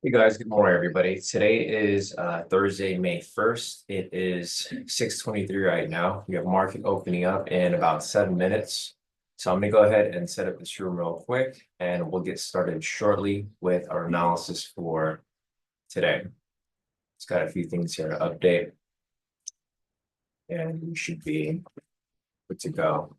Hey guys, good morning, everybody. Today is Thursday, May 1st. It is 6:23 right now. We have market opening up in about 7 minutes. So I'm going to go ahead and set up this room real quick, and we'll get started shortly with our analysis for today. It's got a few things here to update, and we should be good to go.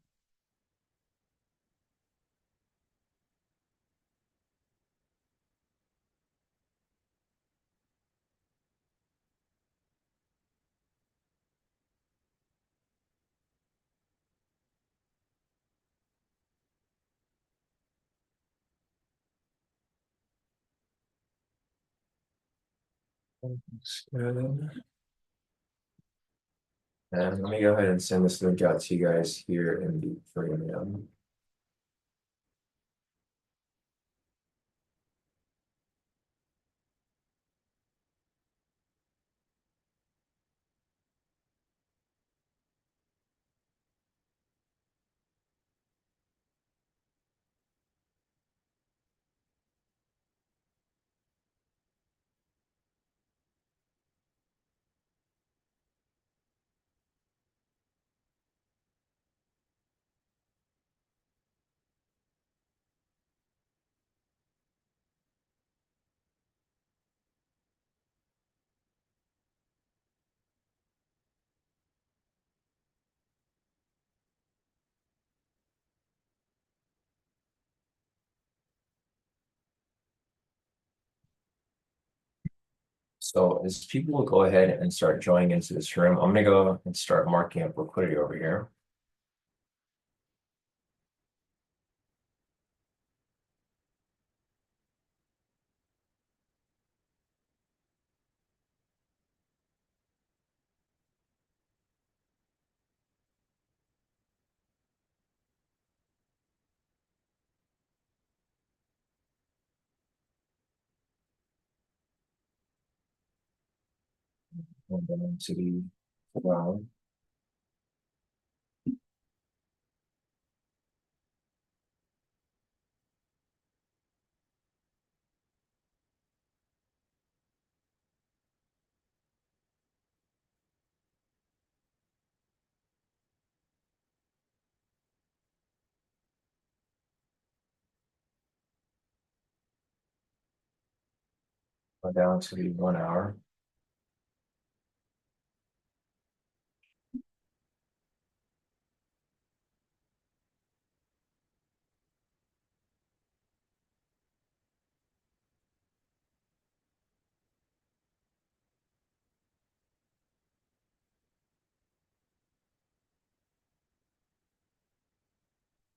Looks good. And let me go ahead and send this link out to you guys here in the premium. So as people will go ahead and start joining into this room, I'm going to go and start marking up liquidity over here. And then to the ground. Down to the 1 hour.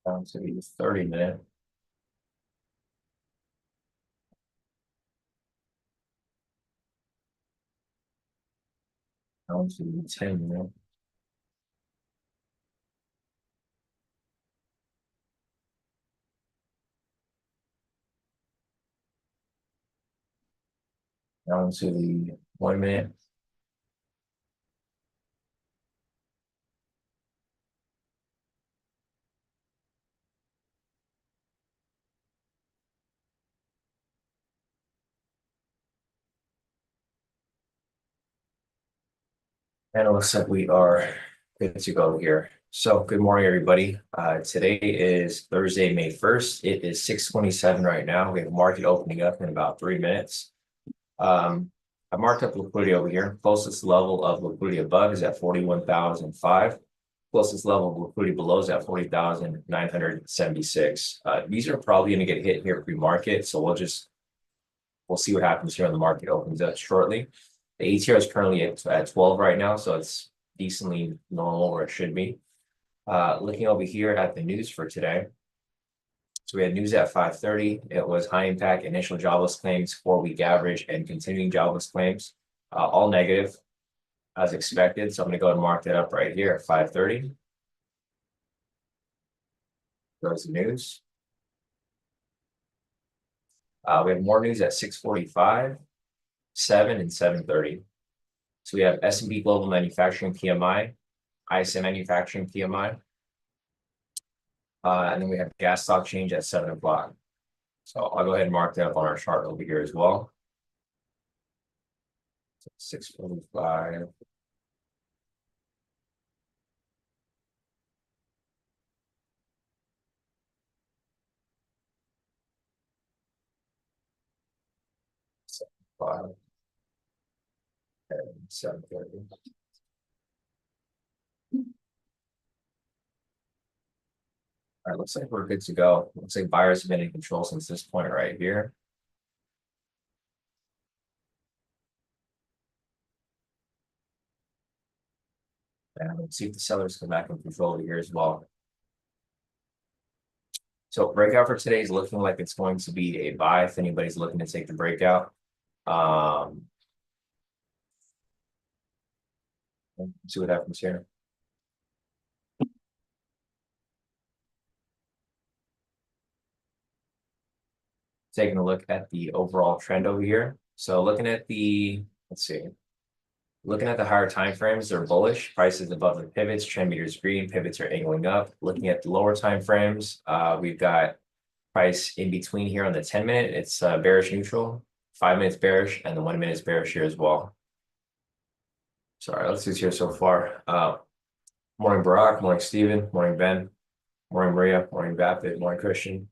Down to the 30-minute. Down to the 10-minute. Down to the 1 minute. And it looks like we are good to go here. So good morning, everybody. Today is Thursday, May 1st. It is 6:27 right now. We have market opening up in about 3 minutes. I marked up liquidity over here. Closest level of liquidity above is at 41,005. Closest level of liquidity below is at 40,976. These are probably going to get hit here pre-market, so we'll see what happens here when the market opens up shortly. The ATR is currently at 12 right now, so it's decently normal where it should be. Looking over here at the news for today. So we had news at 5:30. It was high impact initial jobless claims, 4-week average, and continuing jobless claims, all negative as expected. So I'm going to go and mark that up right here at 5:30. Goes the news. We have more news at 6:45, 7, and 7:30. So we have S&P Global Manufacturing PMI, ISM Manufacturing PMI, and then we have gas stock change at 7 o'clock. So I'll go ahead and mark that up on our chart over here as well. 645. Five and 730. All right, looks like we're good to go. Looks like buyers have been in control since this point right here. And let's see if the sellers come back in control over here as well. So breakout for today is looking like it's going to be a buy if anybody's looking to take the breakout. Let's see what happens here. Taking a look at the overall trend over here. So looking at the, let's see, looking at the higher time frames, they're bullish. Prices above the pivots, trend meters green, pivots are angling up. Looking at the lower time frames, we've got price in between here on the 10-minute. It's bearish neutral, 5 minutes bearish, and the 1 minute is bearish here as well. Sorry, let's see what's here so far. Morning, Barack. Morning, Steven. Morning, Ben. Morning, Maria. Morning, Vapid. Morning, Christian.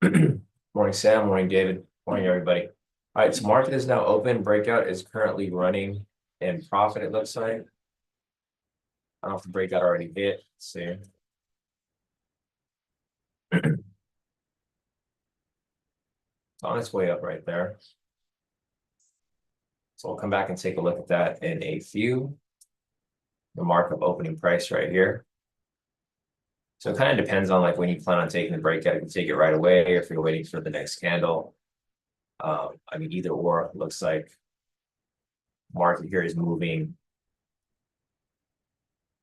Morning, Sam. Morning, David. Morning, everybody. All right, so market is now open. Breakout is currently running in profit, it looks like. I don't know if the breakout already hit. Let's see. It's on its way up right there. So we'll come back and take a look at that in a few. The markup opening price right here. So it kind of depends on like when you plan on taking the breakout. You can take it right away or if you're waiting for the next candle. I mean, either or. Looks like market here is moving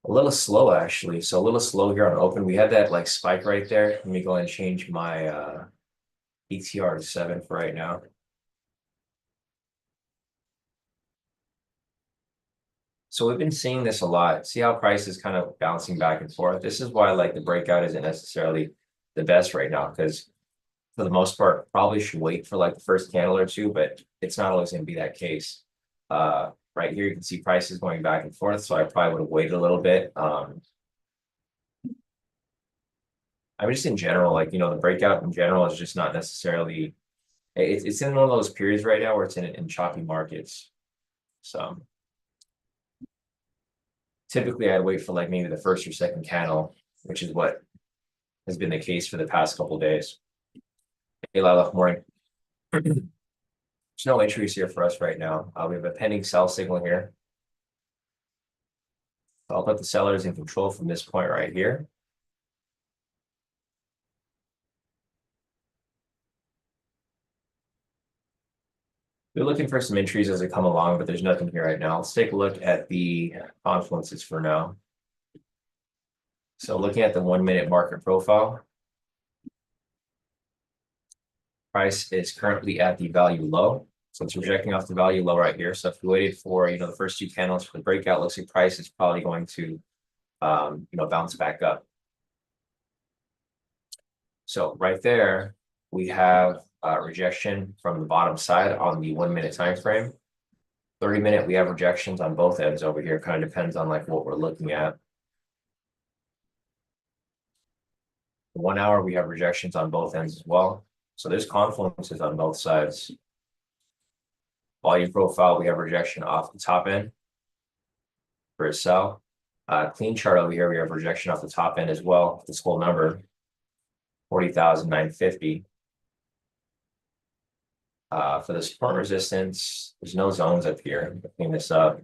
a little slow actually. So a little slow here on open. We had that like spike right there. Let me go ahead and change my ETR to 7 for right now. So we've been seeing this a lot. See how price is kind of bouncing back and forth. This is why like the breakout isn't necessarily the best right now, because for the most part, probably should wait for like the first candle or two, but it's not always going to be that case. Right here, you can see prices going back and forth. So I probably would have waited a little bit. I mean, just in general, like, you know, the breakout in general is just not necessarily, it's in one of those periods right now where it's in choppy markets. So typically I'd wait for like maybe the first or second candle, which is what has been the case for the past couple of days. Hey, Lila, morning. There's no entries here for us right now. We have a pending sell signal here. So I'll put the sellers in control from this point right here. We're looking for some entries as they come along, but there's nothing here right now. Let's take a look at the confluences for now. So looking at the 1 minute market profile, price is currently at the value low. So it's rejecting off the value low right here. So if we waited for, you know, the first two candles for the breakout, looks like price is probably going to, you know, bounce back up. So right there, we have rejection from the bottom side on the 1 minute time frame. 30-minute, we have rejections on both ends over here. Kind of depends on like what we're looking at. 1 hour, we have rejections on both ends as well. So there's confluences on both sides. Volume profile, we have rejection off the top end for a sell. Clean chart over here, we have rejection off the top end as well. This whole number, 40,950. For the support resistance, there's no zones up here. Clean this up.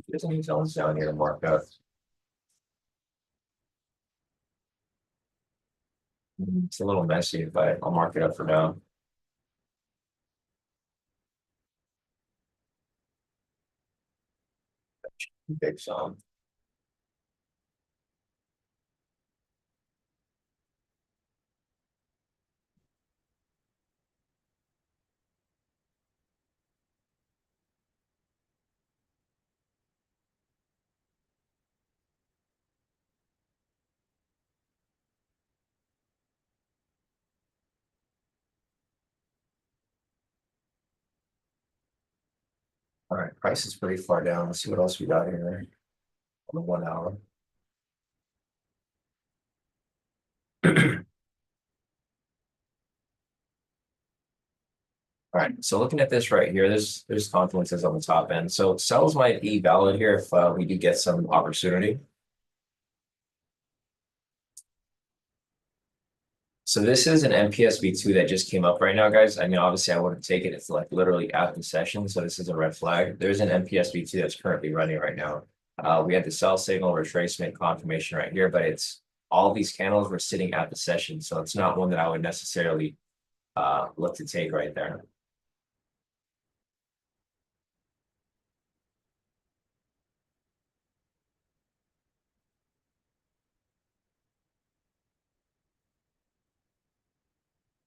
There's any zones down here to mark up. It's a little messy, but I'll mark it up for now. Big zone. All right, price is pretty far down. Let's see what else we got here on the 1 hour. All right, so looking at this right here, there's confluences on the top end. So sells might be valid here if we do get some opportunity. So this is an MPS V2 that just came up right now, guys. I mean, obviously I wouldn't take it. It's like literally at the session. So this is a red flag. There's an MPS V2 that's currently running right now. We had the sell signal retracement confirmation right here, but it's all these candles were sitting at the session. So it's not one that I would necessarily look to take right there.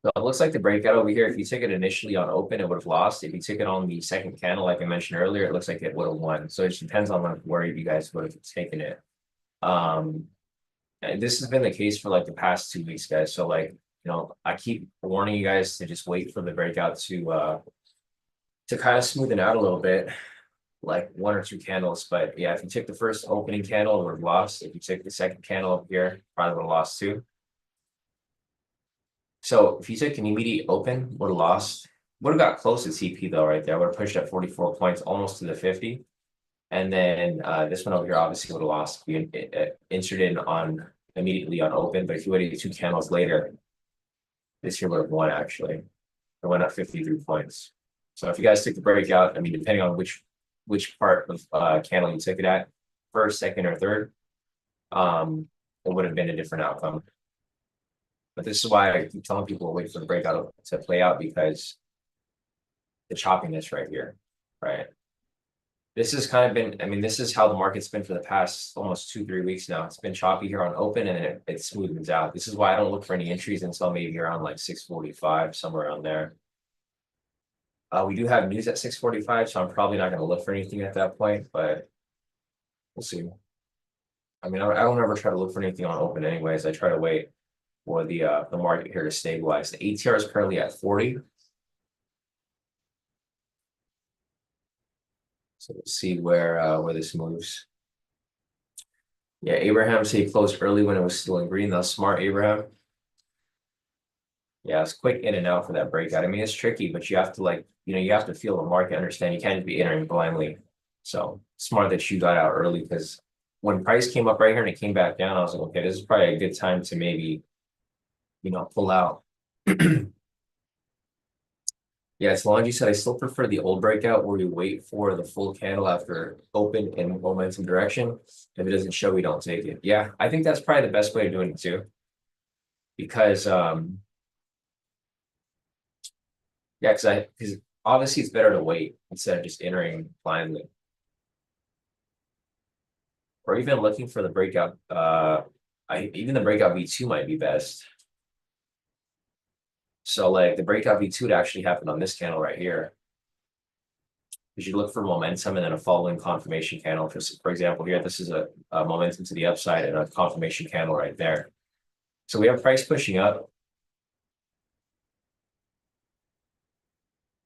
So it looks like the breakout over here, if you took it initially on open, it would have lost. If you took it on the second candle, like I mentioned earlier, it looks like it would have won. So it just depends on like where you guys would have taken it. And this has been the case for like the past 2 weeks, guys. So like, I keep warning you guys to just wait for the breakout to kind of smoothen out a little bit, like 1 or 2 candles. But yeah, if you took the first opening candle, it would have lost. If you took the second candle up here, probably would have lost too. So if you took an immediate open, would have lost. Would have got close to TP though, right there. Would have pushed up 44 points, almost to the 50. And then this one over here obviously would have lost. We entered in on immediately on open, but if you waited 2 candles later, this here would have won actually. It went up 53 points. So if you guys took the breakout, I mean, depending on which part of candle you took it at, first, second, or third, it would have been a different outcome. But this is why I keep telling people to wait for the breakout to play out, because the choppiness right here, right? This has kind of been, I mean, this is how the market's been for the past almost 2-3 weeks now. It's been choppy here on open, and then it smoothens out. This is why I don't look for any entries until maybe around like 6:45, somewhere around there. We do have news at 6:45, so I'm probably not going to look for anything at that point, but we'll see. I mean, I don't ever try to look for anything on open anyways. I try to wait for the market here to stabilize. The ATR is currently at 40. So let's see where this moves. Yeah, Abraham said he closed early when it was still in green. That's smart, Abraham. Yeah, it's quick in and out for that breakout. I mean, it's tricky, but you have to you have to feel the market, understand. You can't just be entering blindly. So smart that you got out early, because when price came up right here and it came back down, I was like, okay, this is probably a good time to maybe, pull out. Yeah, as long as you said, I still prefer the old breakout where you wait for the full candle after open in momentum direction. If it doesn't show, we don't take it. Yeah, I think that's probably the best way of doing it too. Because yeah, because obviously it's better to wait instead of just entering blindly. Or even looking for the breakout. Even the breakout V2 might be best. So like the breakout V2 would actually happen on this candle right here. Because you look for momentum and then a following confirmation candle. For example, here, this is a momentum to the upside and a confirmation candle right there. So we have price pushing up.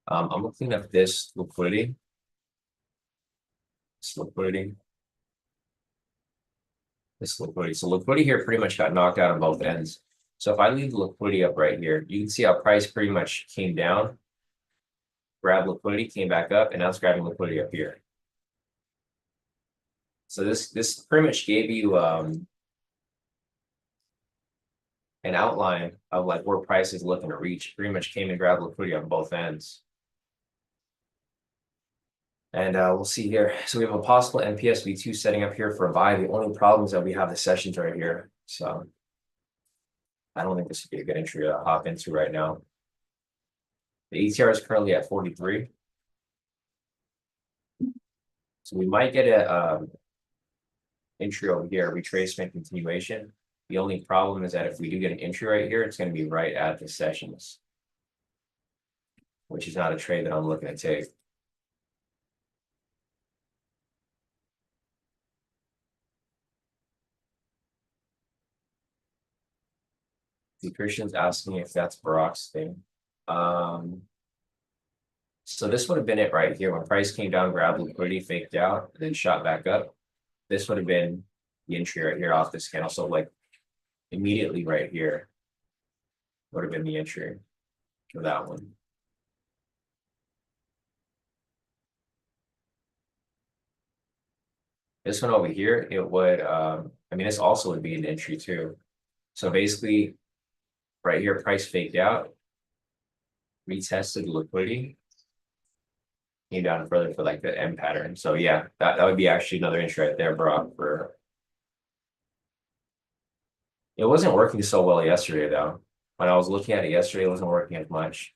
I'm looking at this liquidity. This liquidity. This liquidity. So liquidity here pretty much got knocked out on both ends. So if I leave the liquidity up right here, you can see how price pretty much came down, grabbed liquidity, came back up, and now it's grabbing liquidity up here. So this pretty much gave you an outline of like where price is looking to reach. Pretty much came and grabbed liquidity on both ends. And we'll see here. So we have a possible MPS V2 setting up here for a buy. The only problem is that we have the sessions right here. So I don't think this would be a good entry to hop into right now. The ATR is currently at 43. So we might get a entry over here, retracement continuation. The only problem is that if we do get an entry right here, it's going to be right at the sessions, which is not a trade that I'm looking to take. The Christian's asking if that's Barack's thing. So this would have been it right here when price came down, grabbed liquidity, faked out, and then shot back up. This would have been the entry right here off this candle. So like immediately right here would have been the entry for that one. This one over here, it would, I mean, this also would be an entry too. So basically, right here, price faked out, retested liquidity, came down further for like the M pattern. So yeah, that would be actually another entry right there, bro. For it wasn't working so well yesterday though. When I was looking at it yesterday, it wasn't working as much.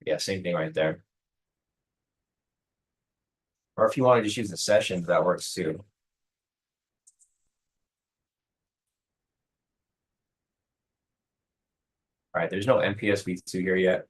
Yeah, same thing right there. Or if you want to just use the sessions, that works too. All right, there's no MPS V2 here yet.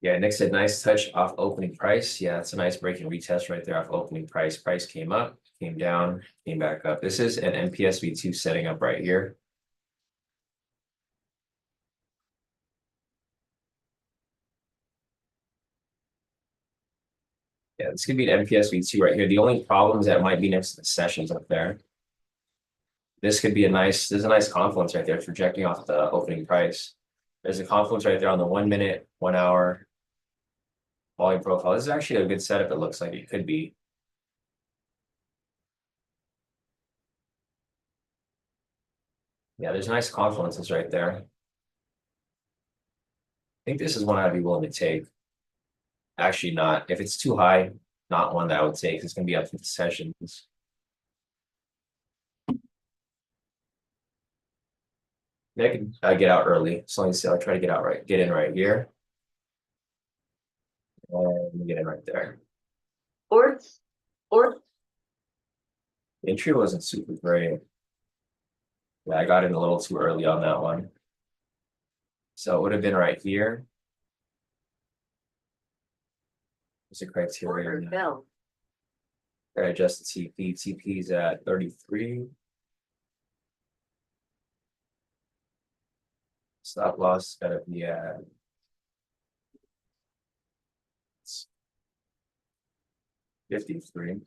Yeah, Nick said nice touch off opening price. Yeah, it's a nice break and retest right there off opening price. Price came up, came down, came back up. This is an MPS V2 setting up right here. Yeah, this could be an MPS V2 right here. The only problem is that it might be next to the sessions up there. This could be there's a nice confluence right there. It's rejecting off the opening price. There's a confluence right there on the 1 minute, 1 hour volume profile. This is actually a good setup. It looks like it could be. Yeah, there's nice confluences right there. I think this is one I'd be willing to take. Actually not. If it's too high, not one that I would take. It's going to be up to the sessions. I could get out early. So let me see. I'll try to get in right here. And get in right there. Or The entry wasn't super great. Yeah, I got in a little too early on that one. So it would have been right here. What's the criteria? Bill. I adjust the TP. TP is at 33. Stop loss gotta be at 53.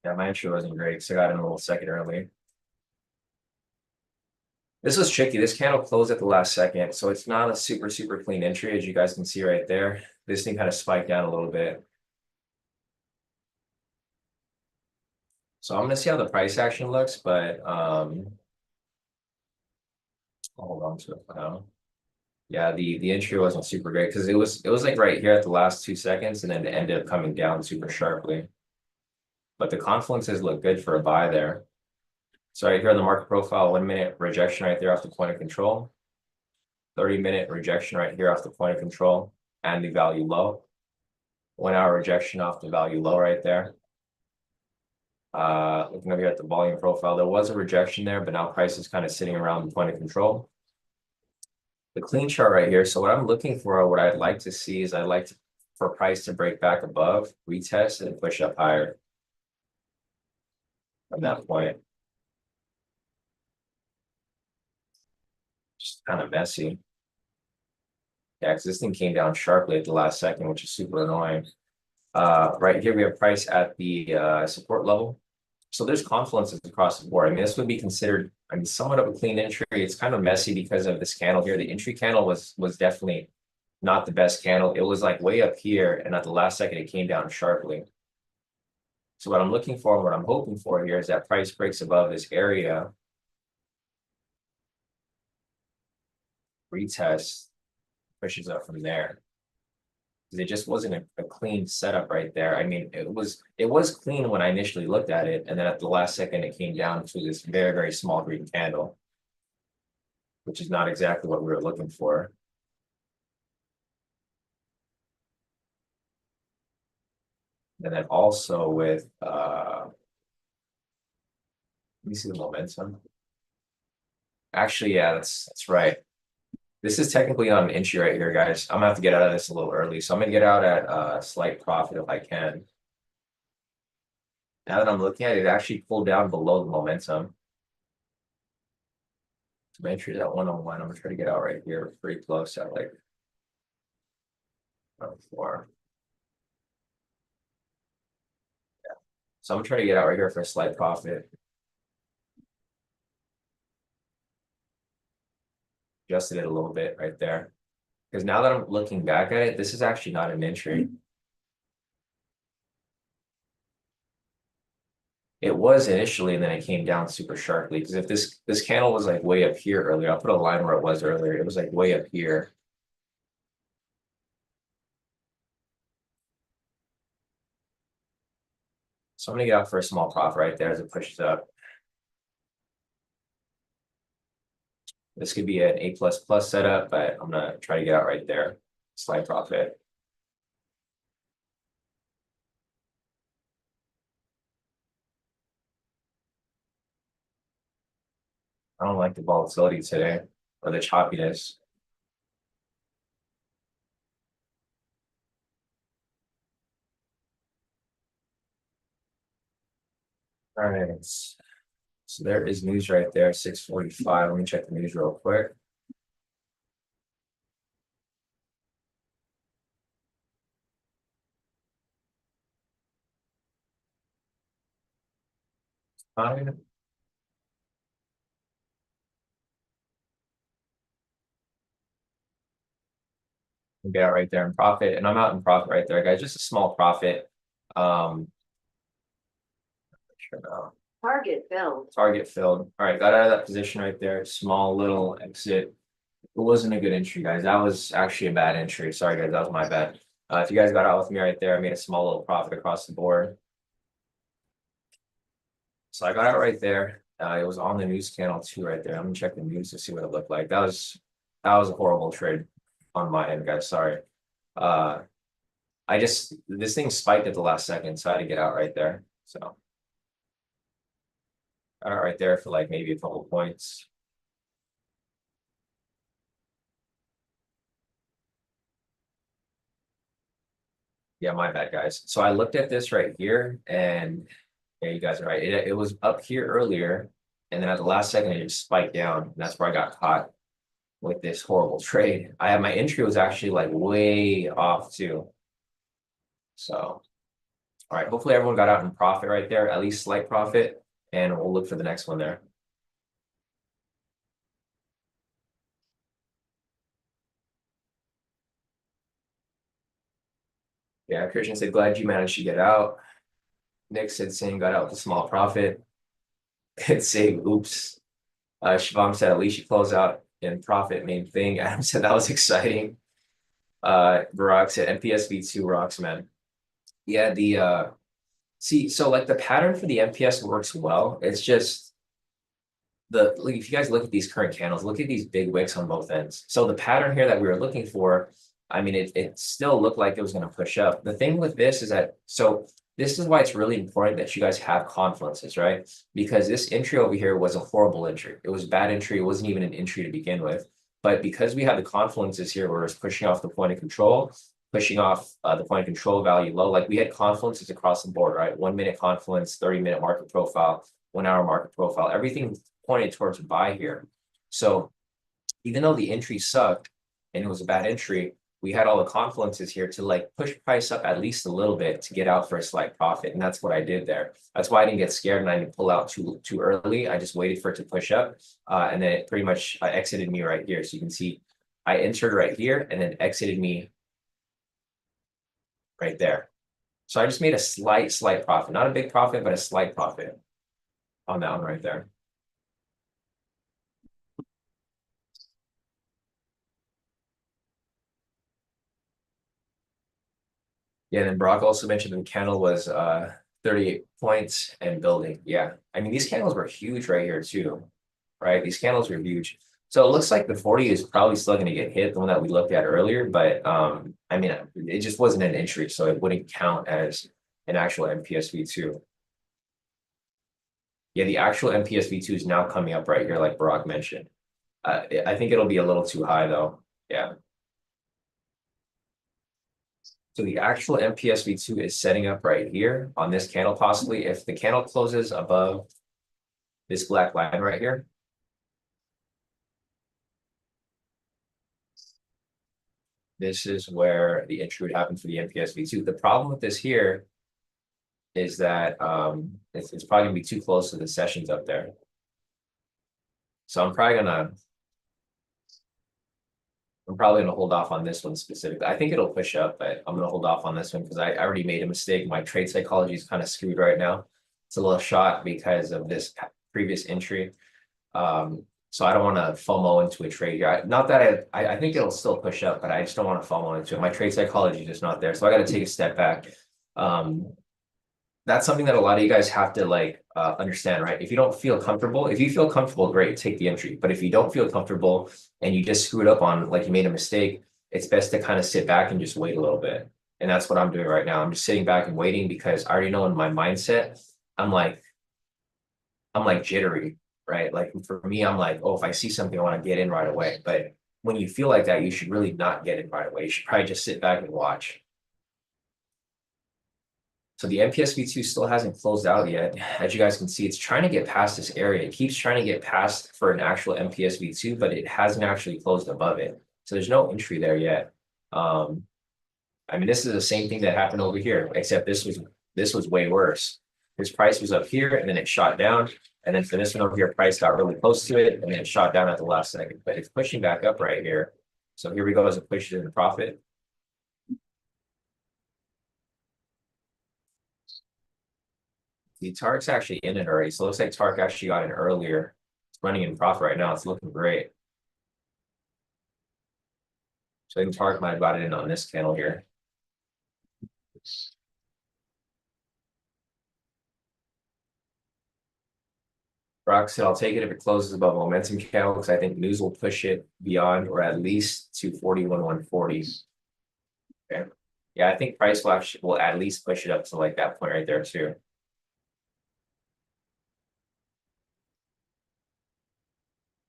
Yeah, my entry wasn't great, so I got in a little second early. This was tricky. This candle closed at the last second, so it's not a super clean entry, as you guys can see right there. This thing kind of spiked down a little bit. So I'm gonna see how the price action looks, but I'll hold on to it for now. Yeah, the entry wasn't super great because it was like right here at the last 2 seconds, and then it ended up coming down super sharply. But the confluences look good for a buy there. So right here on the market profile, 1 minute rejection right there off the point of control. 30-minute rejection right here off the point of control and the value low. 1 hour rejection off the value low right there. Looking over here at the volume profile, there was a rejection there, but now price is kind of sitting around the point of control. The clean chart right here. So what I'm looking for, what I'd like to see is for price to break back above, retest, and push up higher from that point. Just kind of messy. Yeah, because this thing came down sharply at the last second, which is super annoying. Right here, we have price at the support level. So there's confluences across the board. I mean, this would be considered, I mean, somewhat of a clean entry. It's kind of messy because of this candle here. The entry candle was definitely not the best candle. It was like way up here, and at the last second, it came down sharply. So what I'm looking for, what I'm hoping for here is that price breaks above this area. Retest, pushes up from there. It just wasn't a clean setup right there. I mean, it was clean when I initially looked at it, and then at the last second, it came down to this very small green candle, which is not exactly what we were looking for. And then also with let me see the momentum. Actually, yeah, that's right. This is technically on an entry right here, guys. I'm gonna have to get out of this a little early, so I'm gonna get out at slight profit if I can. Now that I'm looking at it, it actually pulled down below the momentum. So my entry is at 101. I'm gonna try to get out right here, pretty close at like 4. So I'm gonna try to get out right here for a slight profit. Adjusted it a little bit right there. Because now that I'm looking back at it, this is actually not an entry. It was initially, and then it came down super sharply. Because if this candle was like way up here earlier, I'll put a line where it was earlier. It was like way up here. So I'm gonna get out for a small profit right there as it pushes up. This could be an A++ setup, but I'm gonna try to get out right there. Slight profit. I don't like the volatility today or the choppiness. All right. So there is news right there, 6:45. Let me check the news real quick. Fine. Get out right there in profit, and I'm out in profit right there, guys. Just a small profit. Sure now. Target filled. Target filled. All right, got out of that position right there. Small little exit. It wasn't a good entry, guys. That was actually a bad entry. Sorry, guys, that was my bad. If you guys got out with me right there, I made a small little profit across the board. So I got out right there. It was on the news channel too, right there. I'm gonna check the news to see what it looked like. That was a horrible trade on my end, guys. Sorry. Uh, this thing spiked at the last second, so I had to get out right there. So got out right there for like maybe a couple points. Yeah, my bad, guys. So I looked at this right here, and yeah, you guys are right. It was up here earlier, and then at the last second, it just spiked down. And that's where I got caught with this horrible trade. I had my entry was actually like way off too. So, all right. Hopefully, everyone got out in profit right there, at least slight profit, and we'll look for the next one there. Yeah, Christian said, glad you managed to get out. Nick said, same, got out with a small profit. Could say, oops. Shivam said, at least you close out in profit, main thing. Adam said, that was exciting. Barack said, MPS V2 rocks, man. Yeah, see, so like the pattern for the MPS works well. It's just like if you guys look at these current candles, look at these big wicks on both ends. So the pattern here that we were looking for, I mean, it still looked like it was going to push up. The thing with this is that, so this is why it's really important that you guys have confluences, right? Because this entry over here was a horrible entry. It was a bad entry. It wasn't even an entry to begin with. But because we have the confluences here where it's pushing off the point of control, pushing off the point of control value low, like we had confluences across the board, right? 1 minute confluence, 30-minute market profile, 1 hour market profile, everything pointed towards buy here. So even though the entry sucked and it was a bad entry, we had all the confluences here to like push price up at least a little bit to get out for a slight profit. And that's what I did there. That's why I didn't get scared and I didn't pull out too early. I just waited for it to push up. And then it pretty much exited me right here. So you can see I entered right here and then exited me right there. So I just made a slight profit, not a big profit, but a slight profit on that one right there. Yeah, and then Brock also mentioned the candle was 38 points and building. Yeah, I mean, these candles were huge right here too, right? These candles were huge. So it looks like the 40 is probably still going to get hit, the one that we looked at earlier, but I mean, it just wasn't an entry, so it wouldn't count as an actual MPS V2. Yeah, the actual MPS V2 is now coming up right here, like Brock mentioned. I think it'll be a little too high though. Yeah. So the actual MPSV2 is setting up right here on this candle, possibly. If the candle closes above this black line right here, this is where the entry would happen for the MPSV2. The problem with this here is that it's probably gonna be too close to the sessions up there. So I'm probably gonna hold off on this one specifically. I think it'll push up, but I'm gonna hold off on this one because I already made a mistake. My trade psychology is kind of screwed right now. It's a little shot because of this previous entry. So I don't want to FOMO into a trade here. Not that I think it'll still push up, but I just don't want to FOMO into it. My trade psychology is just not there. So I got to take a step back. That's something that a lot of you guys have to like understand, right? If you don't feel comfortable, if you feel comfortable, great, take the entry. But if you don't feel comfortable and you just screwed up on, like you made a mistake, it's best to kind of sit back and just wait a little bit. And that's what I'm doing right now. I'm just sitting back and waiting because I already know in my mindset, I'm like jittery, right? Like for me, I'm like, oh, if I see something, I want to get in right away. But when you feel like that, you should really not get in right away. You should probably just sit back and watch. So the MPSV2 still hasn't closed out yet. As you guys can see, it's trying to get past this area. It keeps trying to get past for an actual MPSV2, but it hasn't actually closed above it. So there's no entry there yet. I mean, this is the same thing that happened over here, except this was way worse. This price was up here and then it shot down. And then for this one over here, price got really close to it and then it shot down at the last second. But it's pushing back up right here. So here we go as it pushes into profit. The Tark's actually in it already. So it looks like Tark actually got in earlier. It's running in profit right now. It's looking great. So I think Tark might have got it in on this candle here. Rock said, I'll take it if it closes above momentum candle because I think news will push it beyond or at least to 41,140. Okay. Yeah, I think price will at least push it up to like that point right there too.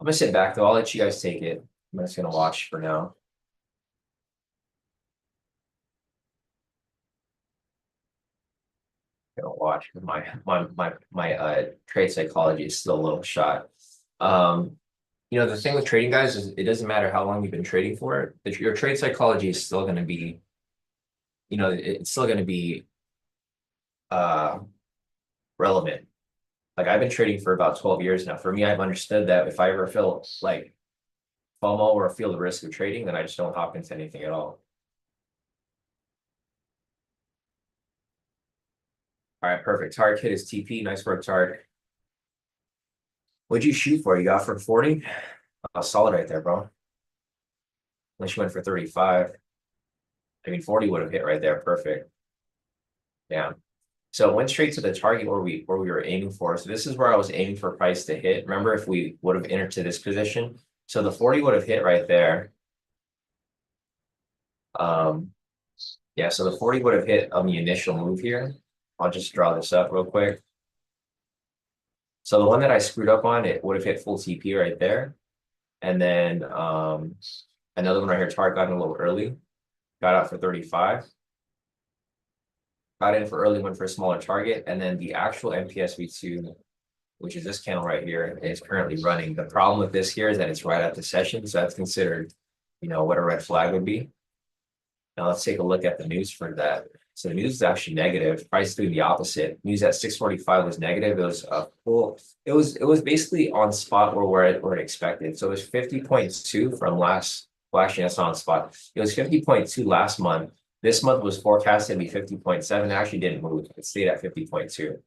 I'm gonna sit back though. I'll let you guys take it. I'm just gonna watch for now. Gonna watch. My trade psychology is still a little shot. The thing with trading, guys, is it doesn't matter how long you've been trading for it. Your trade psychology is still going to be, it's still going to be relevant. Like I've been trading for about 12 years now. For me, I've understood that if I ever feel like FOMO or feel the risk of trading, then I just don't hop into anything at all. All right, perfect. Tark hit his TP. Nice work, Tark. What'd you shoot for? You got for 40? Solid right there, bro. Unless you went for 35. I mean, 40 would have hit right there. Perfect. Yeah. So it went straight to the target where we were aiming for. So this is where I was aiming for price to hit. Remember, if we would have entered to this position, so the 40 would have hit right there. Yeah, so the 40 would have hit on the initial move here. I'll just draw this up real quick. So the one that I screwed up on, it would have hit full TP right there. And then another one right here, Target got in a little early, got out for 35. Got in for early, went for a smaller target. And then the actual MPSV2, which is this candle right here, is currently running. The problem with this here is that it's right at the session. So that's considered, what a red flag would be. Now let's take a look at the news for that. So the news is actually negative. Price is doing the opposite. News at 645 was negative. It was it was basically on spot where it expected. So it was 50.2 from last. Well, actually, that's not on spot. It was 50.2 last month. This month was forecasted to be 50.7. It actually didn't move. It stayed at 50.2.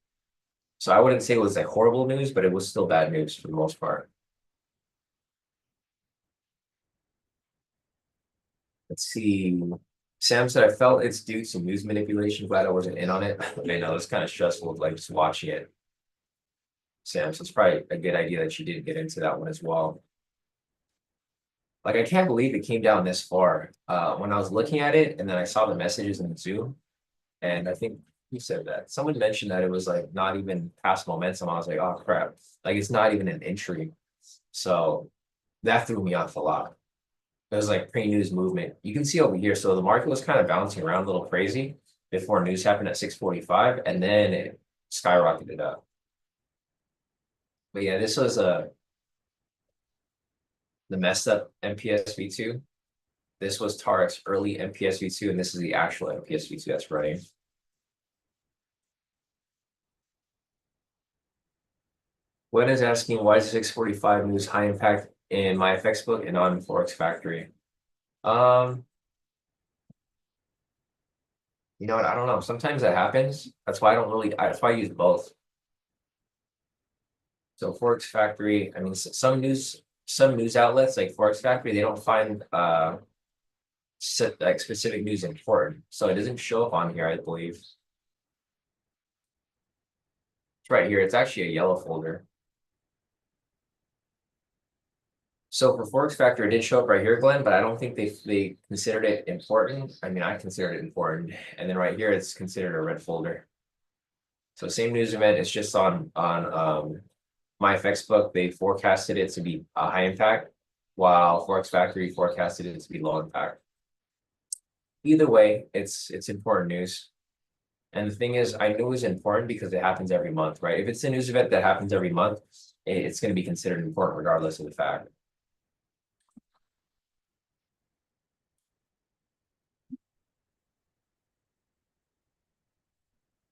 So I wouldn't say it was like horrible news, but it was still bad news for the most part. Let's see. Sam said, I felt it's due to news manipulation. Glad I wasn't in on it. I know it's kind of stressful, like just watching it. Sam, so it's probably a good idea that you didn't get into that one as well. Like, I can't believe it came down this far. When I was looking at it and then I saw the messages in Zoom, and I think who said that? Someone mentioned that it was like not even past momentum. I was like, oh crap, like it's not even an entry. So That threw me off a lot. It was like pre-news movement. You can see over here. So the market was kind of bouncing around a little crazy before news happened at 6:45, and then it skyrocketed up. But yeah, this was the messed up MPS V2. This was Tarek's early MPS V2, and this is the actual MPS V2 that's running. Gwen is asking, why is 6:45 news high impact in my FX book and on Forex Factory? You know what? I don't know. Sometimes that happens. That's why I don't really. That's why I use both. So Forex Factory. I mean, some news outlets like Forex Factory, they don't find like specific news important, so it doesn't show up on here, I believe. It's right here. It's actually a yellow folder. So for Forex Factor, it did show up right here, Glenn, but I don't think they considered it important. I mean, I considered it important. And then right here, it's considered a red folder. So same news event, it's just on my FX book, they forecasted it to be a high impact, while Forex Factory forecasted it to be low impact. Either way, it's important news. And the thing is, I knew it was important because it happens every month, right? If it's a news event that happens every month, it's going to be considered important regardless of the fact.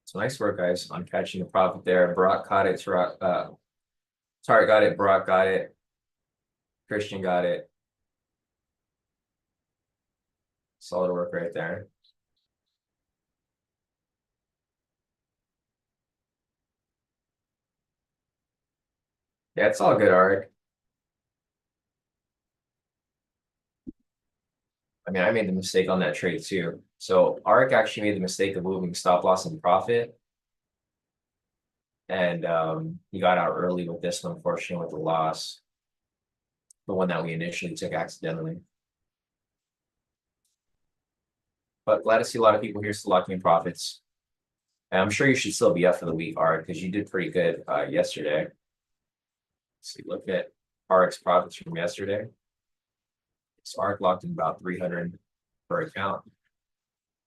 So nice work, guys, on catching the profit there. Brock caught it. Tarek got it. Brock got it. Christian got it. Solid work right there. Yeah, it's all good, Art. I mean, I made the mistake on that trade too. So Ark actually made the mistake of moving stop loss and profit. And he got out early with this one, unfortunately, with the loss. The one that we initially took accidentally. But glad to see a lot of people here still locking in profits. And I'm sure you should still be up for the week, Ark, because you did pretty good yesterday. Let's see, look at Ark's profits from yesterday. So Ark locked in about 300 per account.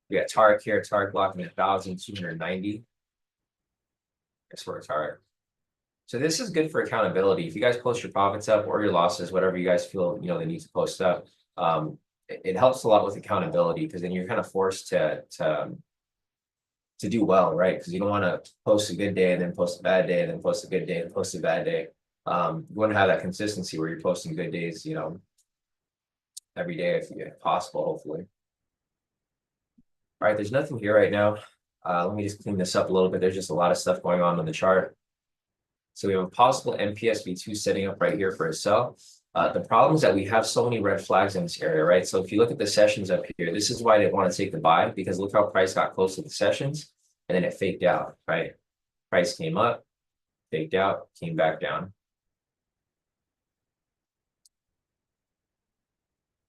We got Tarek here. Tarek locked in 1,290. That's where Tarek. So this is good for accountability. If you guys post your profits up or your losses, whatever you guys feel they need to post up, it helps a lot with accountability because then you're kind of forced to do well, right? Because you don't want to post a good day and then post a bad day and then post a good day and post a bad day. You want to have that consistency where you're posting good days, every day if possible, hopefully. All right, there's nothing here right now. Let me just clean this up a little bit. There's just a lot of stuff going on the chart. So we have a possible MPS V2 setting up right here for a sell. The problem is that we have so many red flags in this area, right? So if you look at the sessions up here, this is why they want to take the buy, because look how price got close to the sessions and then it faked out, right? Price came up, faked out, came back down.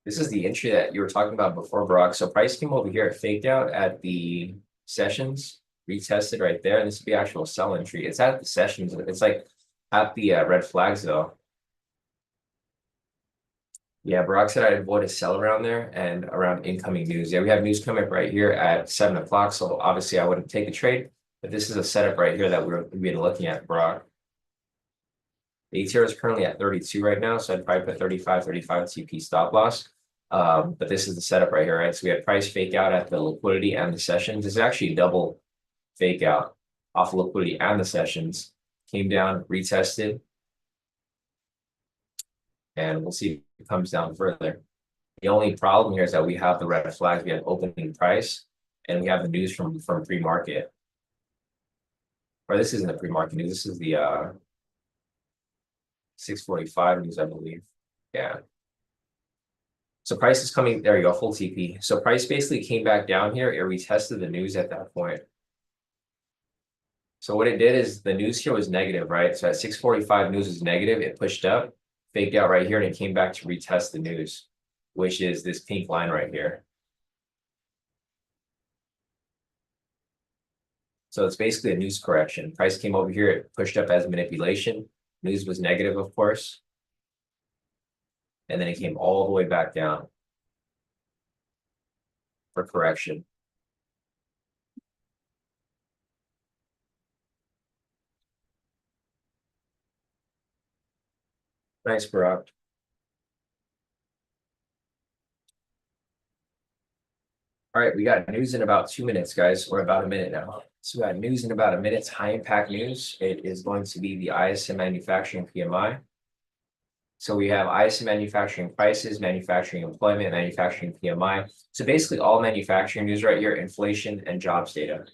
This is the entry that you were talking about before, Brock. So price came over here, it faked out at the sessions, retested right there. And this would be actual sell entry. It's at the sessions. It's like at the red flags though. Yeah, Brock said I'd avoid a sell around there and around incoming news. Yeah, we have news coming up right here at 7 o'clock. So obviously I wouldn't take a trade, but this is a setup right here that we've been looking at, Brock. The ATR is currently at 32 right now. So I'd probably put 35 TP stop loss. But this is the setup right here, right? So we have price fake out at the liquidity and the sessions. This is actually a double fake out off liquidity and the sessions. Came down, retested. And we'll see if it comes down further. The only problem here is that we have the red flags. We have opening price and we have the news from pre-market. Or this isn't the pre-market news. This is the 6:45 news, I believe. Yeah. So price is coming, there you go, full TP. So price basically came back down here. It retested the news at that point. So what it did is the news here was negative, right? So at 6:45 news is negative. It pushed up, faked out right here, and it came back to retest the news, which is this pink line right here. So it's basically a news correction. Price came over here, it pushed up as manipulation. News was negative, of course. and then it came all the way back down for correction. Nice, Barack. All right, we got news in about 2 minutes, guys. We're about a minute now. So we got news in about a minute. High impact news. It is going to be the ISM manufacturing PMI. So we have ISM manufacturing prices, manufacturing employment, manufacturing PMI. So basically all manufacturing news right here, inflation and jobs data.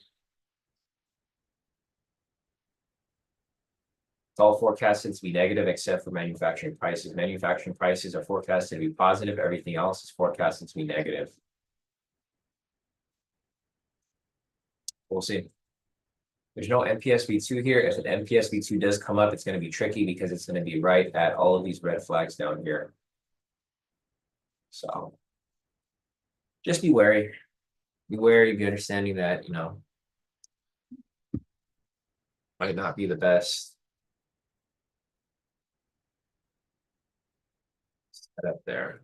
It's all forecasted to be negative except for manufacturing prices. Manufacturing prices are forecasted to be positive. Everything else is forecasted to be negative. We'll see. There's no MPSV2 here. If an MPSV2 does come up, it's going to be tricky because it's going to be right at all of these red flags down here. So just be wary. Be wary, be understanding that, might not be the best setup there.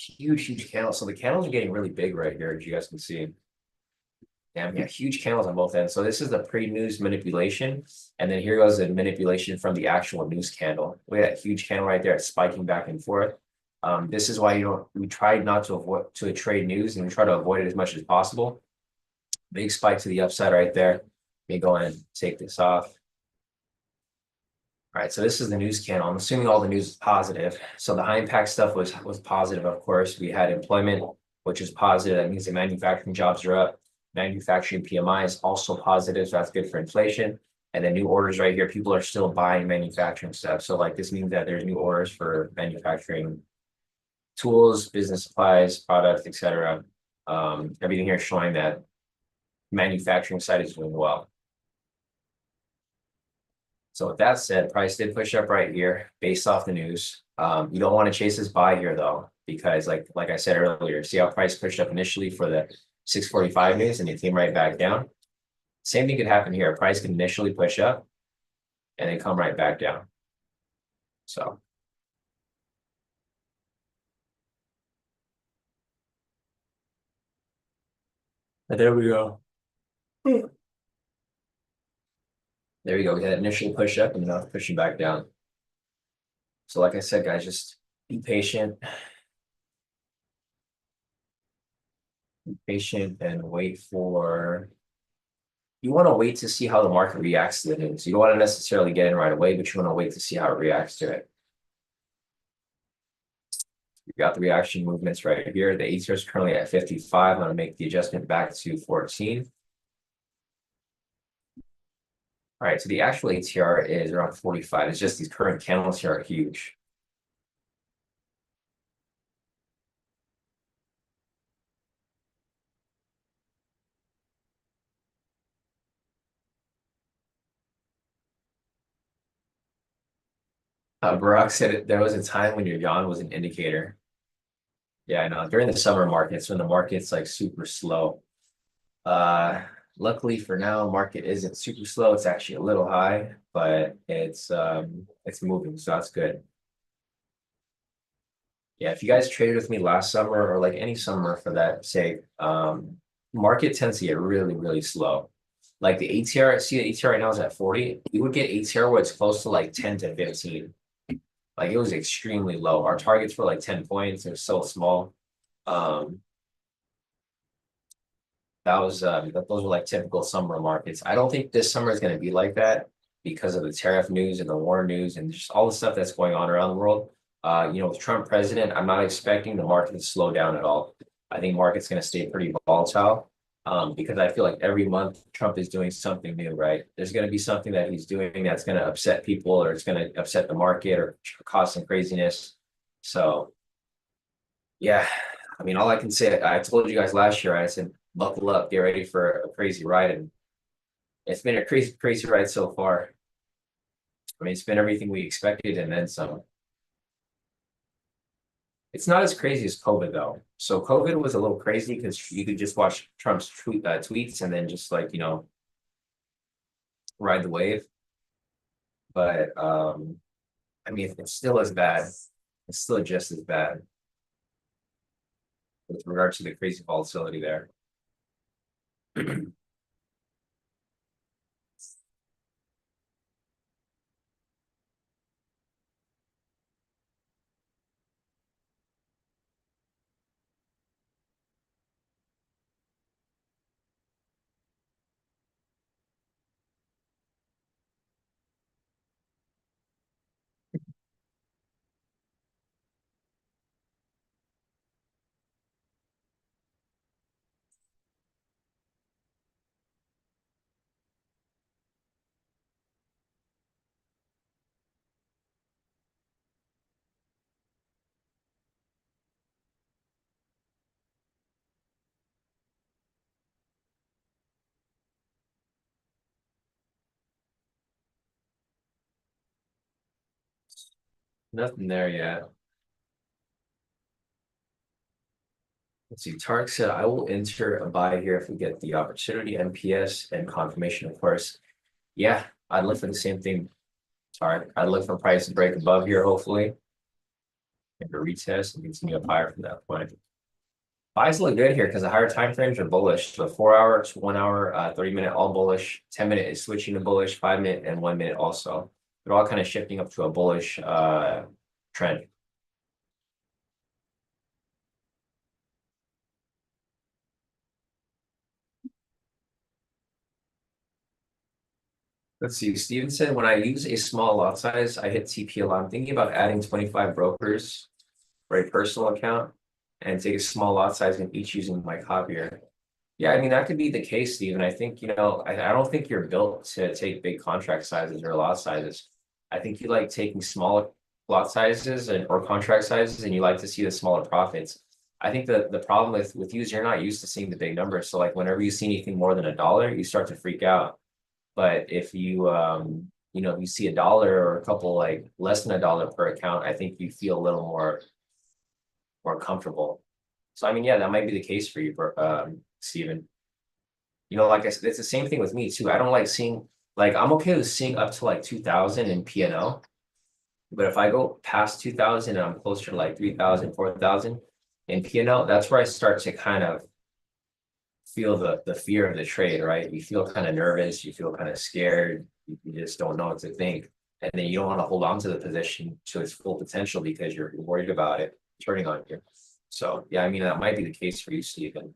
Huge candles. So the candles are getting really big right here, as you guys can see. Damn, yeah, huge candles on both ends. So this is the pre-news manipulation. And then here goes the manipulation from the actual news candle. Look at that huge candle right there. It's spiking back and forth. This is why we try not to avoid to trade news, and we try to avoid it as much as possible. Big spike to the upside right there. Let me go and take this off. All right, so this is the news candle. I'm assuming all the news is positive. So the high impact stuff was positive, of course. We had employment, which is positive. That means the manufacturing jobs are up. Manufacturing PMI is also positive, so that's good for inflation. And then new orders right here, people are still buying manufacturing stuff. So like this means that there's new orders for manufacturing tools, business supplies, products, etc. Everything here is showing that manufacturing side is doing well. So with that said, price did push up right here based off the news. You don't want to chase this buy here though, because like I said earlier, see how price pushed up initially for the 645 news and it came right back down. Same thing could happen here. Price can initially push up and then come right back down. So but there we go. There we go. We had an initial push up and now it's pushing back down. So like I said, guys, just be patient. Be patient and wait for. You want to wait to see how the market reacts to the news. You don't want to necessarily get in right away, but you want to wait to see how it reacts to it. You got the reaction movements right here. The ATR is currently at 55. I'm going to make the adjustment back to 14. All right, so the actual ATR is around 45. It's just these current candles here are huge. Barack said there was a time when your yawn was an indicator. Yeah, I know. During the summer markets, when the market's like super slow. Luckily for now, market isn't super slow. It's actually a little high, but it's moving, so that's good. Yeah, if you guys traded with me last summer or like any summer for that sake, market tends to get really, really slow. Like the ATR, see the ATR right now is at 40. You would get ATR where it's close to like 10 to 15. Like it was extremely low. Our targets were like 10 points. It was so small. Those were like typical summer markets. I don't think this summer is going to be like that because of the tariff news and the war news and just all the stuff that's going on around the world. With Trump president, I'm not expecting the market to slow down at all. I think market's going to stay pretty volatile because I feel like every month Trump is doing something new, right? There's going to be something that he's doing that's going to upset people or it's going to upset the market or cause some craziness. So, yeah, I mean, all I can say, I told you guys last year, I said, buckle up, get ready for a crazy ride. And it's been a crazy ride so far. I mean, it's been everything we expected and then some. It's not as crazy as COVID though. So COVID was a little crazy because you could just watch Trump's tweets and then just like, ride the wave. but I mean, it's still as bad. It's still just as bad with regard to the crazy volatility there. Nothing there yet. Let's see. Tarek said, I will enter a buy here if we get the opportunity, NPS, and confirmation, of course. Yeah, I'd look for the same thing, Tarek. I'd look for price to break above here, hopefully. Maybe a retest and continue up higher from that point. Buys look good here because the higher time frames are bullish. So 4 hour, 1 hour, 30-minute, all bullish. 10-minute is switching to bullish, 5-minute, and 1 minute also. They're all kind of shifting up to a bullish trend. Let's see. Steven said, when I use a small lot size, I hit TP a lot. I'm thinking about adding 25 brokers for a personal account and take a small lot size and each using my copier. Yeah, I mean, that could be the case, Steven. I think, I don't think you're built to take big contract sizes or lot sizes. I think you like taking smaller lot sizes or contract sizes, and you like to see the smaller profits. I think the problem with you is you're not used to seeing the big numbers. So like whenever you see anything more than $1, you start to freak out. But if you see $1 or a couple like less than $1 per account, I think you feel a little more comfortable. So I mean, yeah, that might be the case for you, Steven. Like I said, it's the same thing with me too. I don't like seeing I'm okay with seeing up to like 2,000 in P&L. But if I go past 2,000 and I'm closer to like 3,000, 4,000 in P&L, that's where I start to kind of feel the fear of the trade, right? You feel kind of nervous, you feel kind of scared, you just don't know what to think. And then you don't want to hold on to the position to its full potential because you're worried about it turning on you. So yeah, I mean, that might be the case for you, Stephen.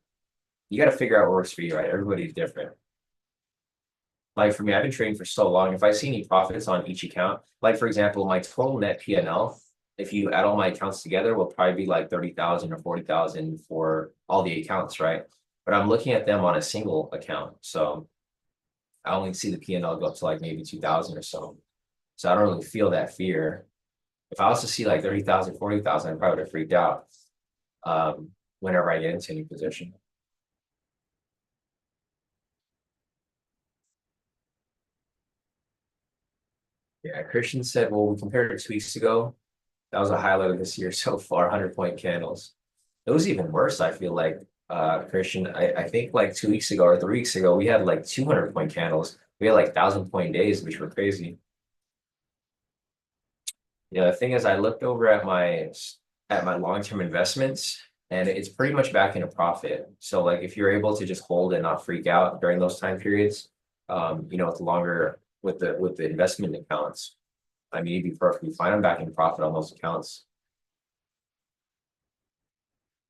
You got to figure out what works for you, right? Everybody's different. Like for me, I've been trading for so long. If I see any profits on each account, like for example, my total net P&L, if you add all my accounts together, will probably be like 30,000 or 40,000 for all the accounts, right? But I'm looking at them on a single account. So I only see the P&L go up to like maybe 2,000 or so. So I don't really feel that fear. If I was to see like 30,000, 40,000, I probably would have freaked out whenever I get into any position. Yeah, Christian said, well, we compared it 2 weeks ago. That was a highlight of this year so far, 100-point candles. It was even worse, I feel like, Christian. I think like 2 weeks ago or 3 weeks ago, we had like 200-point candles. We had like 1,000-point days, which were crazy. Yeah, the thing is, I looked over at my long-term investments, and it's pretty much back in a profit. So like if you're able to just hold and not freak out during those time periods, with longer with the investment accounts, I mean, you'd be perfectly fine. I'm back in profit on those accounts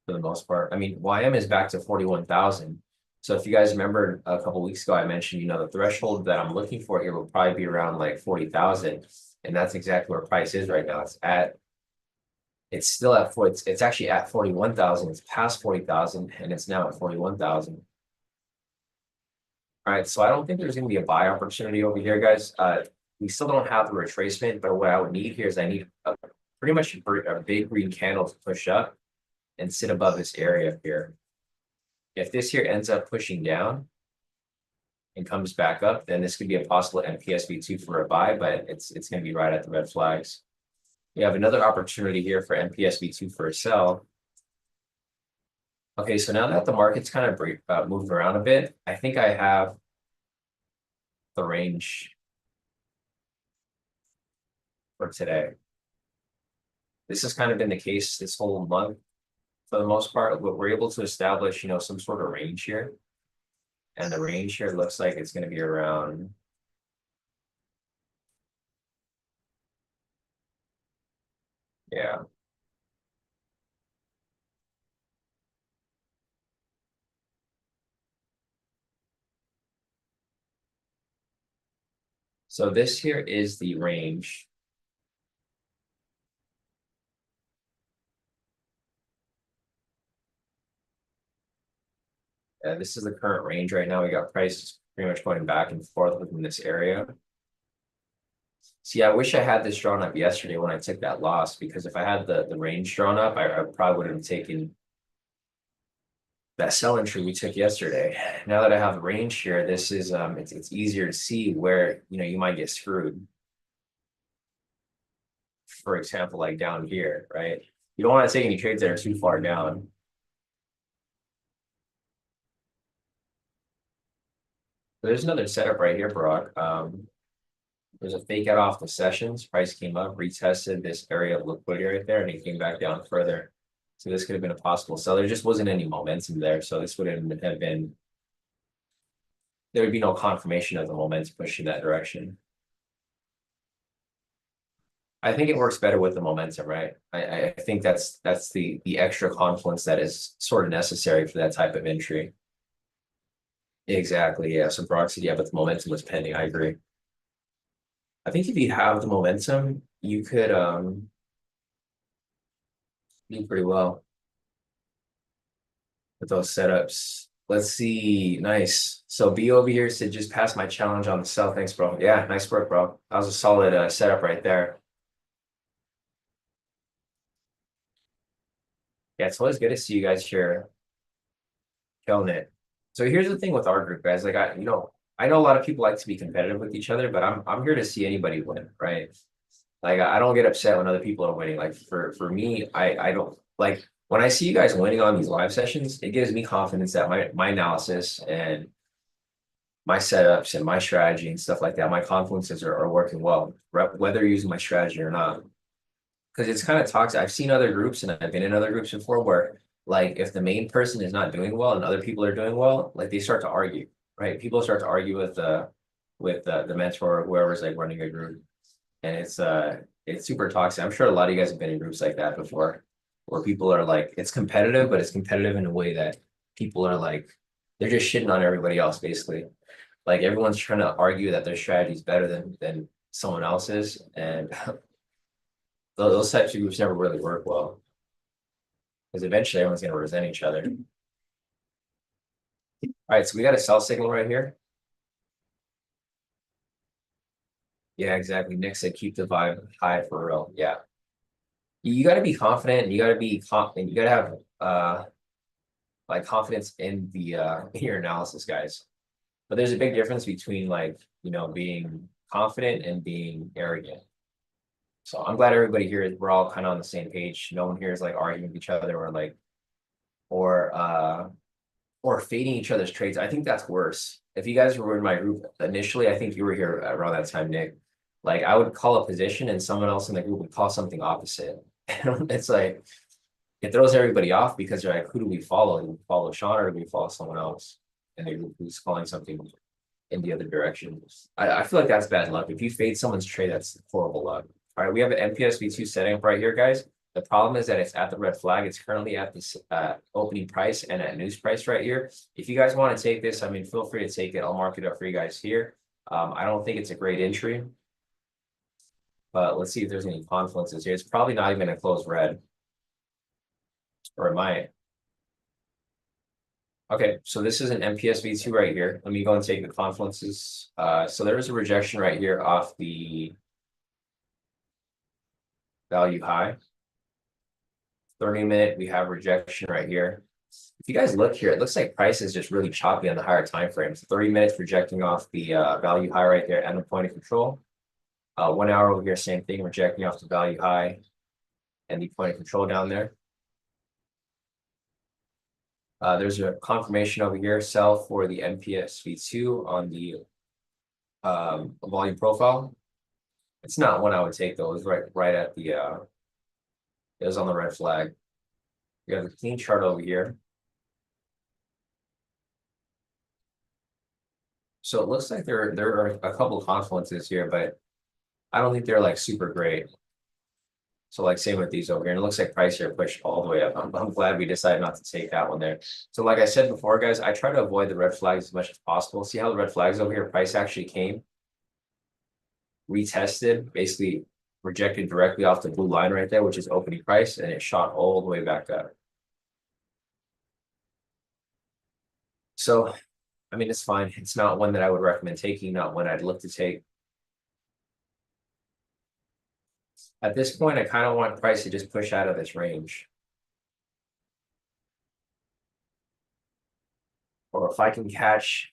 for the most part. I mean, YM is back to 41,000. So if you guys remember a couple of weeks ago, I mentioned, the threshold that I'm looking for here will probably be around like 40,000. And that's exactly where price is right now. It's still at it's actually at 41,000. It's past 40,000 and it's now at 41,000. All right, so I don't think there's going to be a buy opportunity over here, guys. We still don't have the retracement, but what I would need here is I need pretty much a big green candle to push up and sit above this area here. If this here ends up pushing down and comes back up, then this could be a possible NPSV2 for a buy, but it's going to be right at the red flags. We have another opportunity here for NPSV2 for a sell. Okay, so now that the market's kind of moved around a bit, I think I have the range. for today. This has kind of been the case this whole month for the most part, but we're able to establish, some sort of range here. And the range here looks like it's going to be around. Yeah. So this here is the range. This is the current range right now. We got prices pretty much going back and forth within this area. See, I wish I had this drawn up yesterday when I took that loss, because if I had the range drawn up, I probably would have taken that sell entry we took yesterday. Now that I have the range here, this is it's easier to see where you might get screwed. For example, like down here, right? You don't want to take any trades that are too far down. There's another setup right here, Brock. There's a fake out off the sessions. Price came up, retested this area of liquidity right there, and it came back down further. So this could have been a possible sell. There just wasn't any momentum there. So this wouldn't have been, there would be no confirmation of the momentum pushing that direction. I think it works better with the momentum, right? I think that's the extra confluence that is sort of necessary for that type of entry. Exactly, yeah. So Brock said, yeah, but the momentum was pending. I agree. I think if you have the momentum, you could do pretty well with those setups. Let's see. Nice. So B over here said just pass my challenge on the sell. Thanks, bro. Yeah, nice work, bro. That was a solid setup right there. Yeah, it's always good to see you guys here killing it. So here's the thing with our group, guys. Like I know a lot of people like to be competitive with each other, but I'm here to see anybody win, right? Like I don't get upset when other people are winning. Like for me, I don't like when I see you guys winning on these live sessions, it gives me confidence that my analysis and my setups and my strategy and stuff like that, my confluences are working well, whether you're using my strategy or not. Because it's kind of toxic. I've seen other groups and I've been in other groups before where like if the main person is not doing well and other people are doing well, like they start to argue, right? People start to argue with the mentor or whoever's like running a group. And it's super toxic. I'm sure a lot of you guys have been in groups like that before, where people are like, it's competitive, but it's competitive in a way that people are like, they're just shitting on everybody else, basically. Like everyone's trying to argue that their strategy is better than someone else's, and those types of groups never really work well, because eventually everyone's going to resent each other. All right, so we got a sell signal right here. Yeah, exactly. Nick said keep the vibe high for real. Yeah. You got to be confident. You got to be confident. You got to have like confidence in the in your analysis, guys. But there's a big difference between like, being confident and being arrogant. So I'm glad everybody here is, we're all kind of on the same page. No one here is like arguing with each other or like or fading each other's trades. I think that's worse. If you guys were in my group initially, I think you were here around that time, Nick. Like I would call a position and someone else in the group would call something opposite. It's like it throws everybody off because they're like, who do we follow? Do we follow Sean or do we follow someone else? And they who's calling something in the other direction. I feel like that's bad luck. If you fade someone's trade, that's horrible luck. All right, we have an MPSV2 setting up right here, guys. The problem is that it's at the red flag. It's currently at this opening price and at news price right here. If you guys want to take this, I mean, feel free to take it. I'll mark it up for you guys here. I don't think it's a great entry, but let's see if there's any confluences here. It's probably not even a close red, or it might. Okay, so this is an MPSV2 right here. Let me go and take the confluences. So there is a rejection right here off the value high. 30-minute, we have rejection right here. If you guys look here, it looks like price is just really choppy on the higher time frames. 30 minutes rejecting off the value high right there and the point of control. 1 hour over here, same thing, rejecting off the value high and the point of control down there. There's a confirmation over here, sell for the MPSV2 on the volume profile. It's not one I would take though. It was right at the it was on the red flag. We have the clean chart over here. So it looks like there are a couple of confluences here, but I don't think they're like super great. So like same with these over here. And it looks like price here pushed all the way up. I'm glad we decided not to take that one there. So like I said before, guys, I try to avoid the red flags as much as possible. See how the red flags over here, price actually came, retested, basically rejected directly off the blue line right there, which is opening price, and it shot all the way back up. So, I mean, it's fine. It's not one that I would recommend taking, not one I'd look to take. At this point, I kind of want price to just push out of this range. Or if I can catch,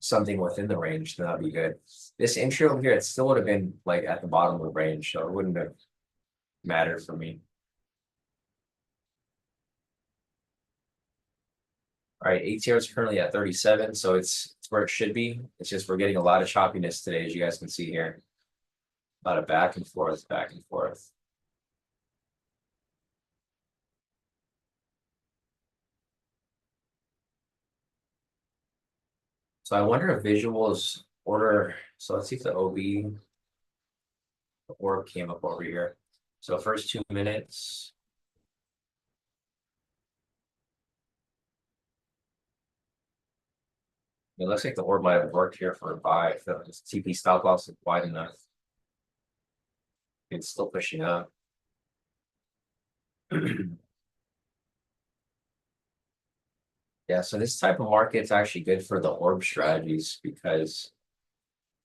something within the range, then that'd be good. This entry over here, it still would have been like at the bottom of the range, so it wouldn't have mattered for me. All right, ATR is currently at 37, so it's where it should be. It's just we're getting a lot of choppiness today, as you guys can see here. A lot of back and forth, back and forth. So I wonder if visuals order. So let's see if the OB orb came up over here. So first 2 minutes. It looks like the orb might have worked here for a buy if the TP stop loss is wide enough. It's still pushing up. Yeah, so this type of market's actually good for the orb strategies because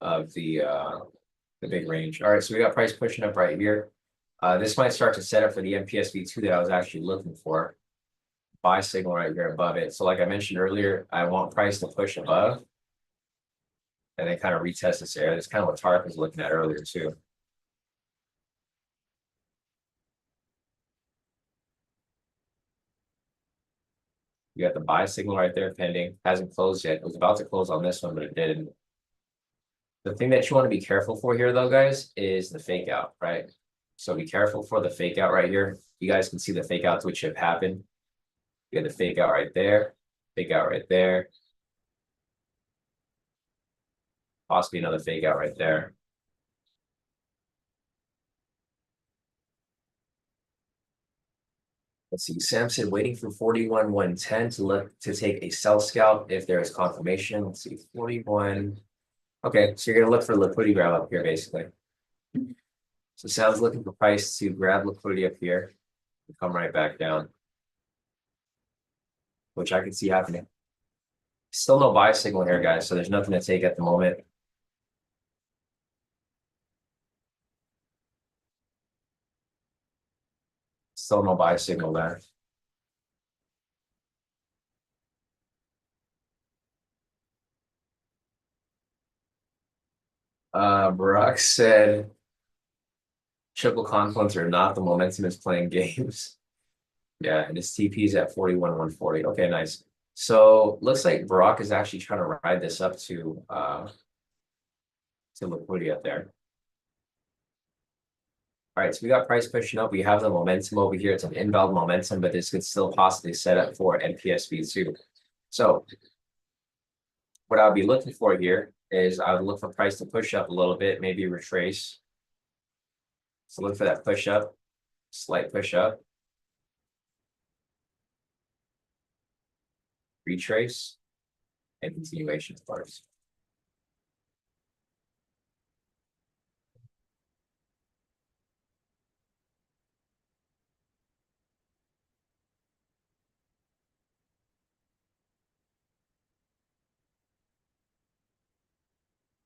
of the big range. All right, so we got price pushing up right here. This might start to set up for the MPSV2 that I was actually looking for. Buy signal right here above it. So like I mentioned earlier, I want price to push above and then kind of retest this area. That's kind of what Tarek was looking at earlier too. You got the buy signal right there pending. Hasn't closed yet. It was about to close on this one, but it didn't. The thing that you want to be careful for here, though, guys, is the fake out, right? So be careful for the fake out right here. You guys can see the fake outs which have happened. You got the fake out right there, fake out right there. Possibly another fake out right there. Let's see, Samson waiting for 41,110 to look to take a sell scalp if there is confirmation. Let's see, 41. Okay, so you're gonna look for liquidity grab up here, basically. So Sam's looking for price to grab liquidity up here and come right back down, which I can see happening. Still no buy signal here, guys, so there's nothing to take at the moment. Still no buy signal there. Barack said triple confluence or not, the momentum is playing games. Yeah, and his TP is at 41,140. Okay, nice. So looks like Barack is actually trying to ride this up to liquidity up there. All right, so we got price pushing up. We have the momentum over here. It's an inbound momentum, but this could still possibly set up for NPSV2. So what I'll be looking for here is I would look for price to push up a little bit, maybe retrace. So look for that push up, slight push up. Retrace, and continuation of course.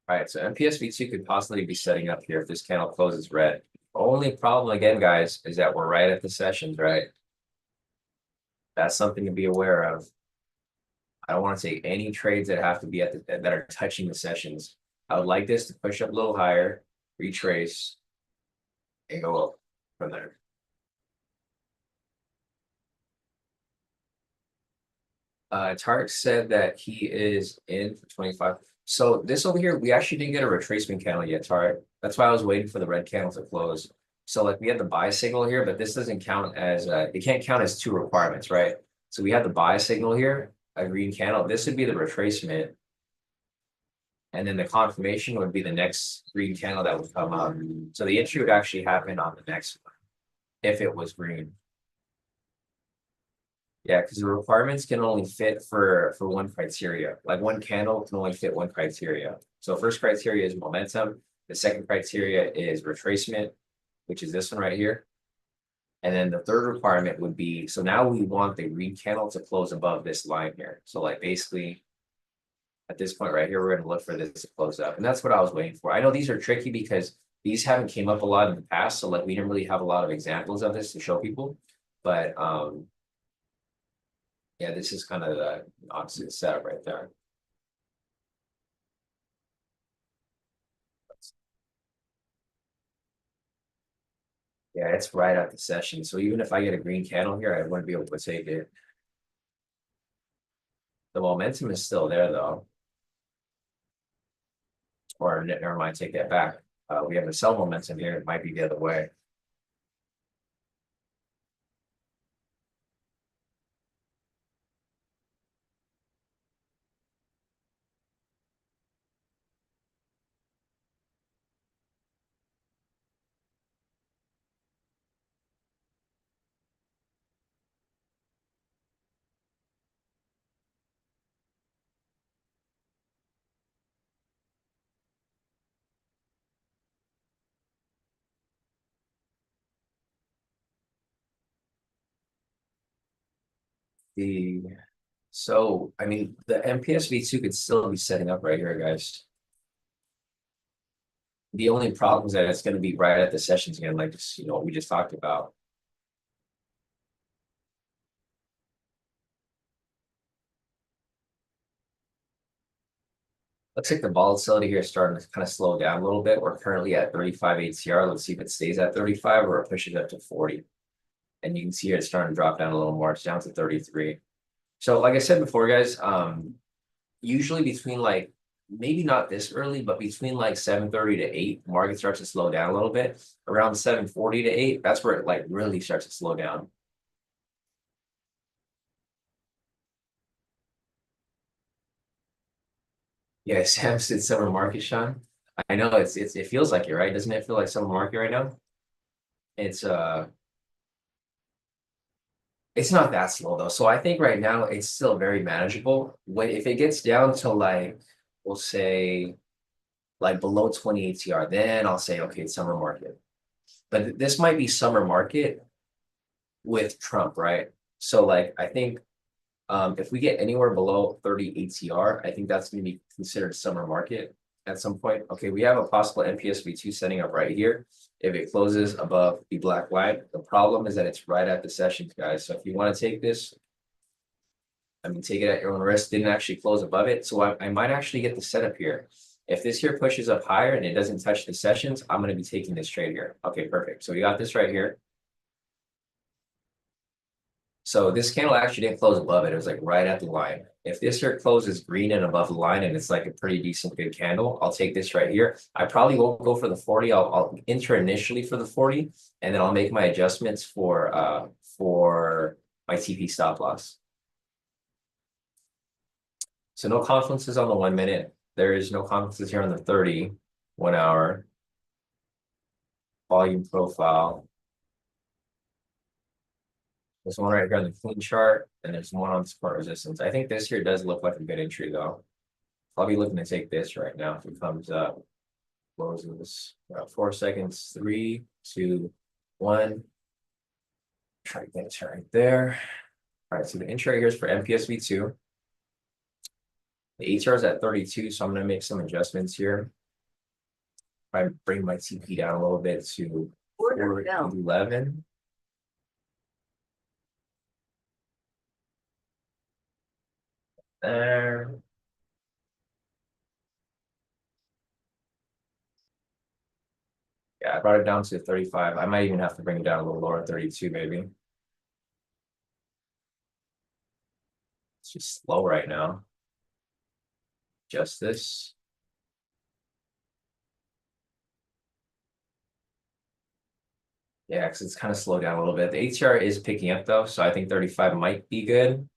All right, so MPSV2 could possibly be setting up here if this candle closes red. Only problem again, guys, is that we're right at the sessions, right? That's something to be aware of. I don't want to take any trades that have to be at that are touching the sessions. I would like this to push up a little higher, retrace, and go up from there. Tarek said that he is in for 25. So this over here, we actually didn't get a retracement candle yet, Tarek. That's why I was waiting for the red candle to close. So like we had the buy signal here, but this doesn't count as it can't count as two requirements, right? So we have the buy signal here, a green candle. This would be the retracement, and then the confirmation would be the next green candle that would come up. So the entry would actually happen on the next one if it was green. Yeah, because the requirements can only fit for one criteria. Like one candle can only fit one criteria. So first criteria is momentum. The second criteria is retracement, which is this one right here. And then the third requirement would be, so now we want the green candle to close above this line here. So like basically at this point right here, we're going to look for this to close up. And that's what I was waiting for. I know these are tricky because these haven't came up a lot in the past. So like we didn't really have a lot of examples of this to show people. But yeah, this is kind of the opposite setup right there. Yeah, it's right at the session. So even if I get a green candle here, I wouldn't be able to take it. The momentum is still there though. Or never mind, take that back. We have a sell momentum here. It might be the other way. The So I mean the MPS V2 could still be setting up right here, guys. The only problem is that it's going to be right at the sessions again, like just we just talked about. Looks like the volatility here is starting to kind of slow down a little bit. We're currently at 35 ATR. Let's see if it stays at 35 or it pushes up to 40. And you can see here it's starting to drop down a little more. It's down to 33. So like I said before, guys, usually between like maybe not this early, but between like 7:30 to 8, the market starts to slow down a little bit. Around 7:40 to 8, that's where it like really starts to slow down. Yeah, Sam said summer market, Sean. I know it feels like it, right? Doesn't it feel like summer market right now? It's it's not that slow though. So I think right now it's still very manageable. When if it gets down to like we'll say like below 20 ATR, then I'll say okay, it's summer market. But this might be summer market with Trump, right? So like I think if we get anywhere below 30 ATR, I think that's going to be considered summer market at some point. Okay, we have a possible NPS V2 setting up right here. If it closes above the black line, the problem is that it's right at the sessions, guys. So if you want to take this, I mean, take it at your own risk. Didn't actually close above it. So I might actually get the setup here. If this here pushes up higher and it doesn't touch the sessions, I'm going to be taking this trade here. Okay, perfect. So we got this right here. So this candle actually didn't close above it. It was like right at the line. If this here closes green and above the line and it's like a pretty decent good candle, I'll take this right here. I probably won't go for the 40. I'll enter initially for the 40 and then I'll make my adjustments for my TP stop loss. So no confluences on the 1 minute. There is no confluences here on the 30, 1 hour. Volume profile. There's one right here on the clean chart, and there's one on support resistance. I think this here does look like a good entry, though. I'll be looking to take this right now if it comes up. Closes 4 seconds. 3, 2, 1. Try to get it right there. All right, so the entry right here is for MPSV2. The ATR is at 32, so I'm going to make some adjustments here. I bring my TP down a little bit to 411. There. Yeah, I brought it down to 35. I might even have to bring it down a little lower, 32 maybe. just slow right now. Just this. Yeah, because it's kind of slowed down a little bit. The ATR is picking up though, so I think 35 might be good.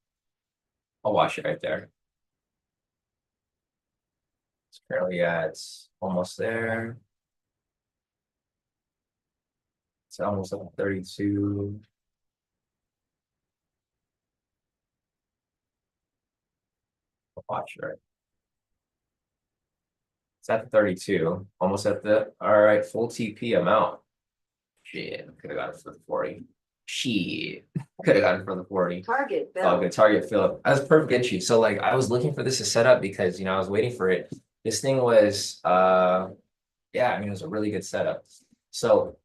I'll watch it right there. It's currently at almost there. It's almost up to 32. I'll watch it right. It's at 32, almost at the, all right, full TP amount. Shit, could have got it for the 40. Shit, could have gotten it for the 40. Target Oh, bill. good target fill. That was perfect entry. So like I was looking for this to set up because I was waiting for it. This thing was yeah, I mean it was a really good setup. So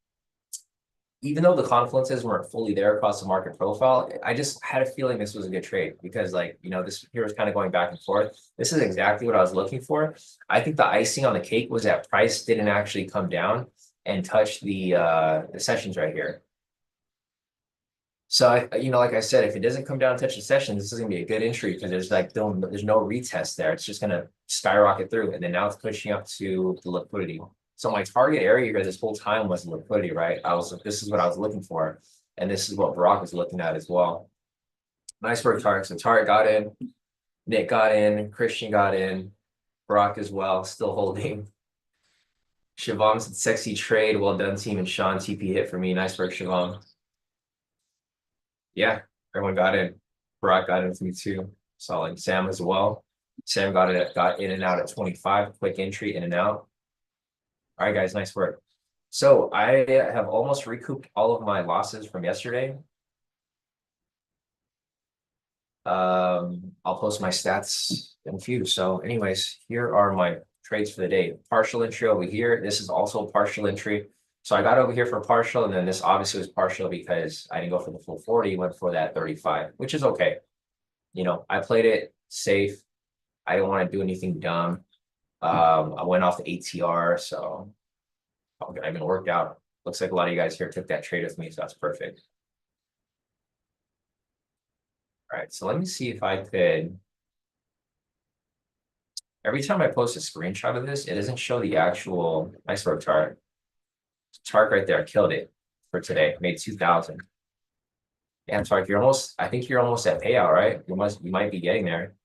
even though the confluences weren't fully there across the market profile, I just had a feeling this was a good trade because this here was kind of going back and forth. This is exactly what I was looking for. I think the icing on the cake was that price didn't actually come down and touch the sessions right here. So like I said, if it doesn't come down and touch the session, this is gonna be a good entry because there's no retest there. It's just gonna skyrocket through, and then now it's pushing up to the liquidity. So my target area here this whole time was liquidity, right? This is what I was looking for, and this is what Barack was looking at as well. Nice work, Tarek. So Tarek got in, Nick got in, Christian got in, Barack as well, still holding. Shivam said sexy trade, well done, team, and Sean TP hit for me. Nice work, Shivam. Yeah, everyone got in. Barack got in with me too. Solid. Sam as well. Sam got in and out at 25. Quick entry in and out. All right, guys, nice work. So I have almost recouped all of my losses from yesterday. I'll post my stats in a few. So anyways, here are my trades for the day. Partial entry over here. This is also a partial entry. So I got over here for partial, and then this obviously was partial because I didn't go for the full 40, went for that 35, which is okay. I played it safe. I didn't want to do anything dumb. I went off the ATR, so I even worked out. Looks like a lot of you guys here took that trade with me, so that's perfect. All right, so let me see if I could. Every time I post a screenshot of this, it doesn't show the actual. Nice work, Tark. Tark right there, killed it for today. Made 2,000. Damn, Tark, I think you're almost at payout, right? You might be getting there.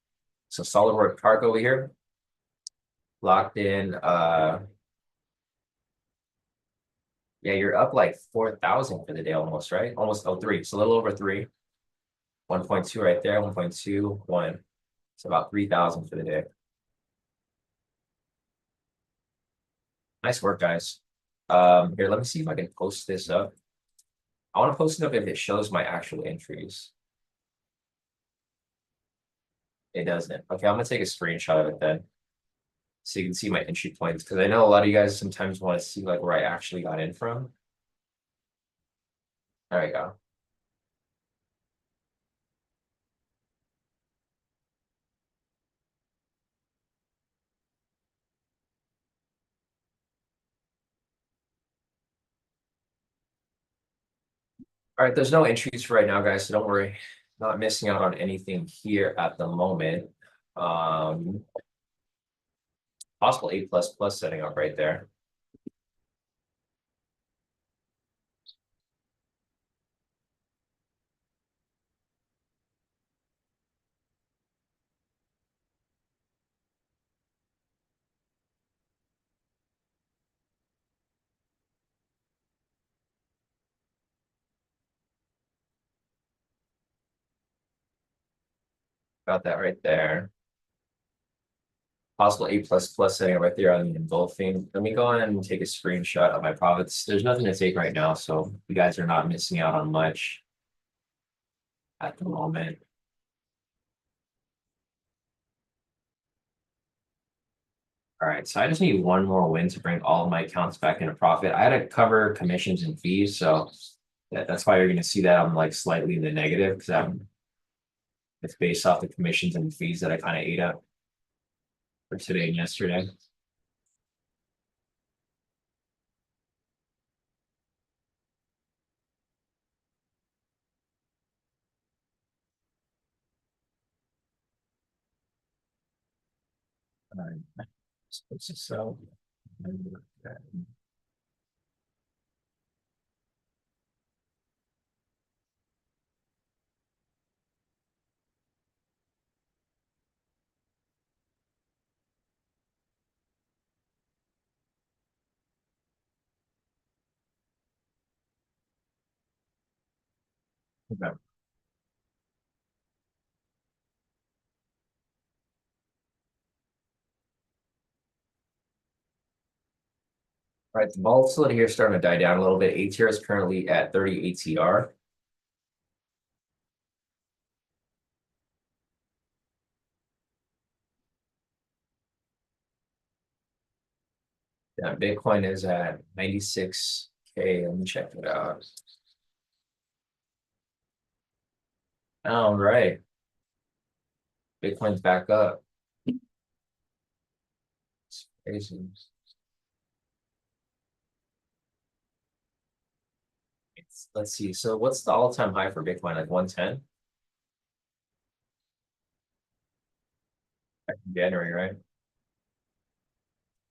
So solid work, Tark over here. Locked in. Yeah, you're up like 4,000 for the day almost, right? Almost 3. So a little over 3. 1.2 right there, 1.2, 1. It's about 3,000 for the day. Nice work, guys. Here, let me see if I can post this up. I want to post it up if it shows my actual entries. It doesn't. Okay, I'm gonna take a screenshot of it then. So you can see my entry points, because I know a lot of you guys sometimes want to see like where I actually got in from. There we go. All right, there's no entries for right now, guys, so don't worry. Not missing out on anything here at the moment. Possible A++ setting up right there. Got that right there. Possible A++ setting up right there on the engulfing. Let me go ahead and take a screenshot of my profits. There's nothing to take right now, so you guys are not missing out on much at the moment. All right, so I just need one more win to bring all of my accounts back into profit. I had to cover commissions and fees, so that's why you're going to see that I'm like slightly in the negative because it's based off the commissions and fees that I kind of ate up for today and yesterday. right. So let's just sell. Okay. All right, the volatility here is starting to die down a little bit. ATR is currently at 30 ATR. Yeah, Bitcoin is at 96K. Let me check it out. All right. Bitcoin's back up. It's crazy. Let's see. So what's the all-time high for Bitcoin? Like 110? Back in January, right?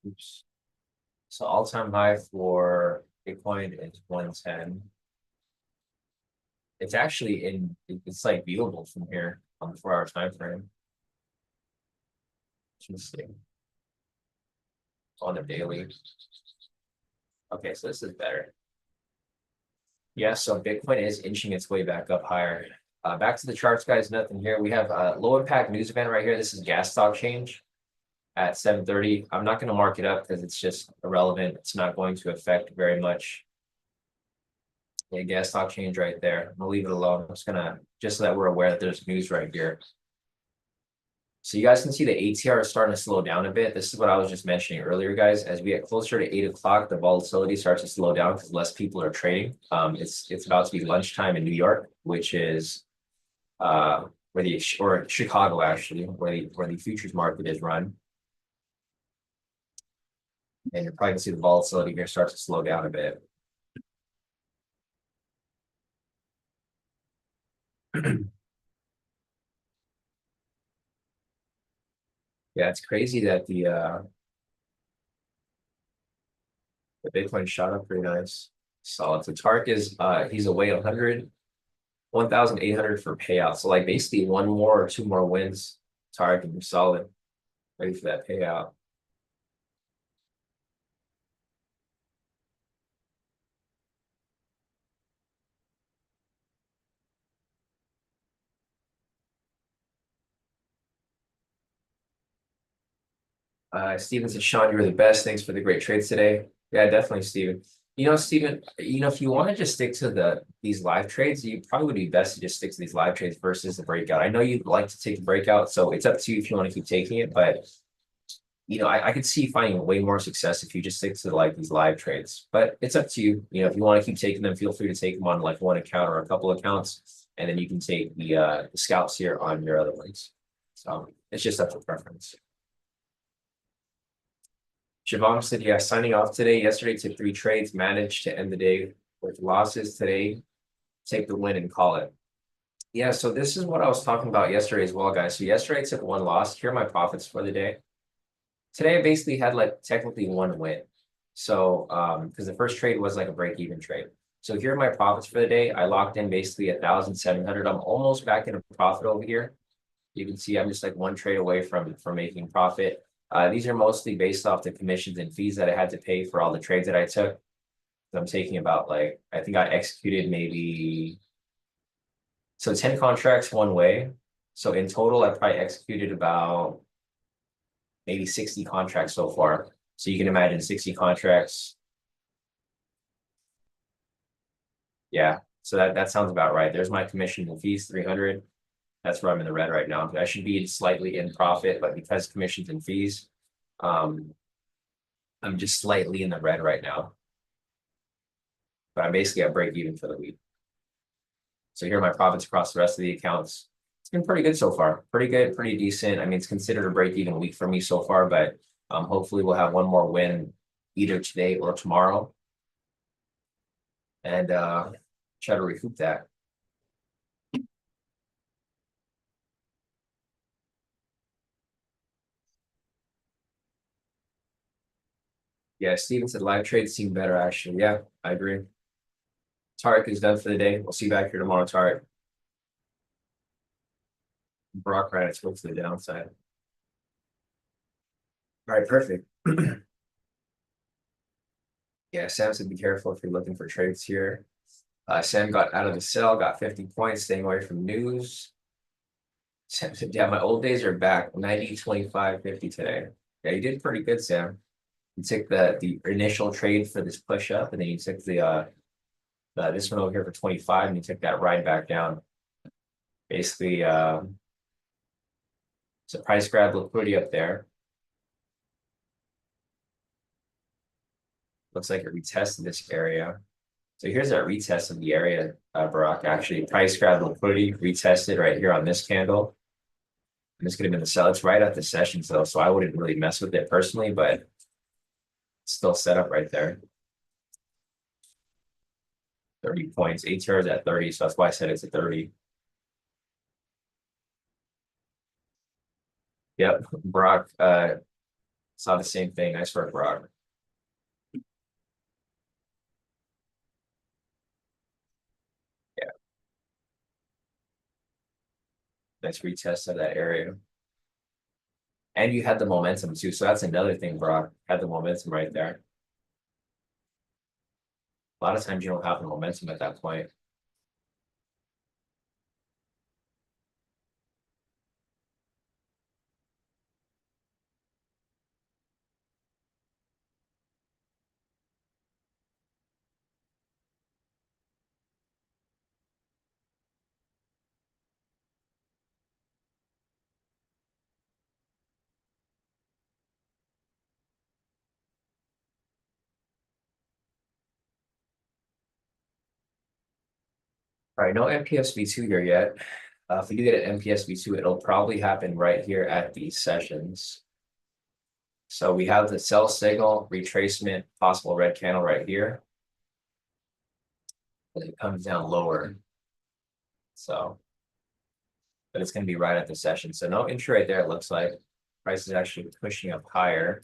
Oops. So all-time high for Bitcoin is 110. It's actually it's like viewable from here on the 4-hour time frame. Interesting. On the daily. Okay, so this is better. Yeah, so Bitcoin is inching its way back up higher. Back to the charts, guys. Nothing here. We have a low impact news event right here. This is gas stock change at 7:30. I'm not going to mark it up because it's just irrelevant. It's not going to affect very much. Yeah, gas stock change right there. I'm gonna leave it alone. I'm just gonna just so that we're aware that there's news right here. So you guys can see the ATR is starting to slow down a bit. This is what I was just mentioning earlier, guys. As we get closer to 8 o'clock, the volatility starts to slow down because less people are trading. It's about to be lunchtime in New York, which is where the or Chicago actually, where the futures market is run. And you're probably gonna see the volatility here start to slow down a bit. Yeah, it's crazy that the Bitcoin shot up pretty nice. Solid. So Tark is he's away 1,800 for payout. So like basically one more or two more wins, Tark and you're solid, ready for that payout. Steven said, Sean, you're the best. Thanks for the great trades today. Yeah, definitely, Steven. Steven, if you want to just stick to these live trades, you probably would be best to just stick to these live trades versus the breakout. I know you'd like to take the breakout, so it's up to you if you want to keep taking it, but I could see finding way more success if you just stick to like these live trades. But it's up to you. If you want to keep taking them, feel free to take them on like one account or a couple accounts, and then you can take the scalps here on your other ones. So it's just up to preference. Shivam said, yeah, signing off today. Yesterday took 3 trades, managed to end the day with losses. Today, take the win and call it. Yeah, so this is what I was talking about yesterday as well, guys. So yesterday I took 1 loss. Here are my profits for the day. Today I basically had like technically 1 win. So because the first trade was like a break-even trade. So here are my profits for the day. I locked in basically 1,700. I'm almost back in a profit over here. You can see I'm just like 1 trade away from making profit. These are mostly based off the commissions and fees that I had to pay for all the trades that I took. So I'm taking about like, I think I executed maybe, so 10 contracts one way. So in total, I probably executed about maybe 60 contracts so far. So you can imagine 60 contracts. Yeah, so that sounds about right. There's my commission and fees, 300. That's where I'm in the red right now. I should be slightly in profit, but because commissions and fees, I'm just slightly in the red right now. But I'm basically at break even for the week. So here are my profits across the rest of the accounts. It's been pretty good so far. Pretty good, pretty decent. I mean, it's considered a break even week for me so far, but hopefully we'll have one more win either today or tomorrow. And try to recoup that. Yeah, Steven said live trades seem better, actually. Yeah, I agree. Tarek is done for the day. We'll see you back here tomorrow, Tarek. Brock ran its to the downside. All right, perfect. Yeah, Sam said be careful if you're looking for trades here. Sam got out of the sell, got 50 points, staying away from news. Sam said, yeah, my old days are back. 90, 25, 50 today. Yeah, you did pretty good, Sam. You took the initial trade for this push up, and then you took this one over here for 25, and you took that ride back down. Basically, it's a price grab liquidity up there. Looks like it retested this area. So here's our retest of the area, Barack. Actually, price grab liquidity retested right here on this candle. And this could have been the sell. It's right at the sessions though, so I wouldn't really mess with it personally, but it's still set up right there. 30 points. ATR is at 30, so that's why I said it's a 30. Yep, Brock saw the same thing. Nice work, Brock. Yeah, nice retest of that area. And you had the momentum too, so that's another thing, Brock. Had the momentum right there. A lot of times you don't have the momentum at that point. All right, no MPSV2 here yet. If we do get an MPSV2, it'll probably happen right here at these sessions. So we have the sell signal, retracement, possible red candle right here. And it comes down lower. So, but it's going to be right at the session. So no entry right there, it looks like. Price is actually pushing up higher.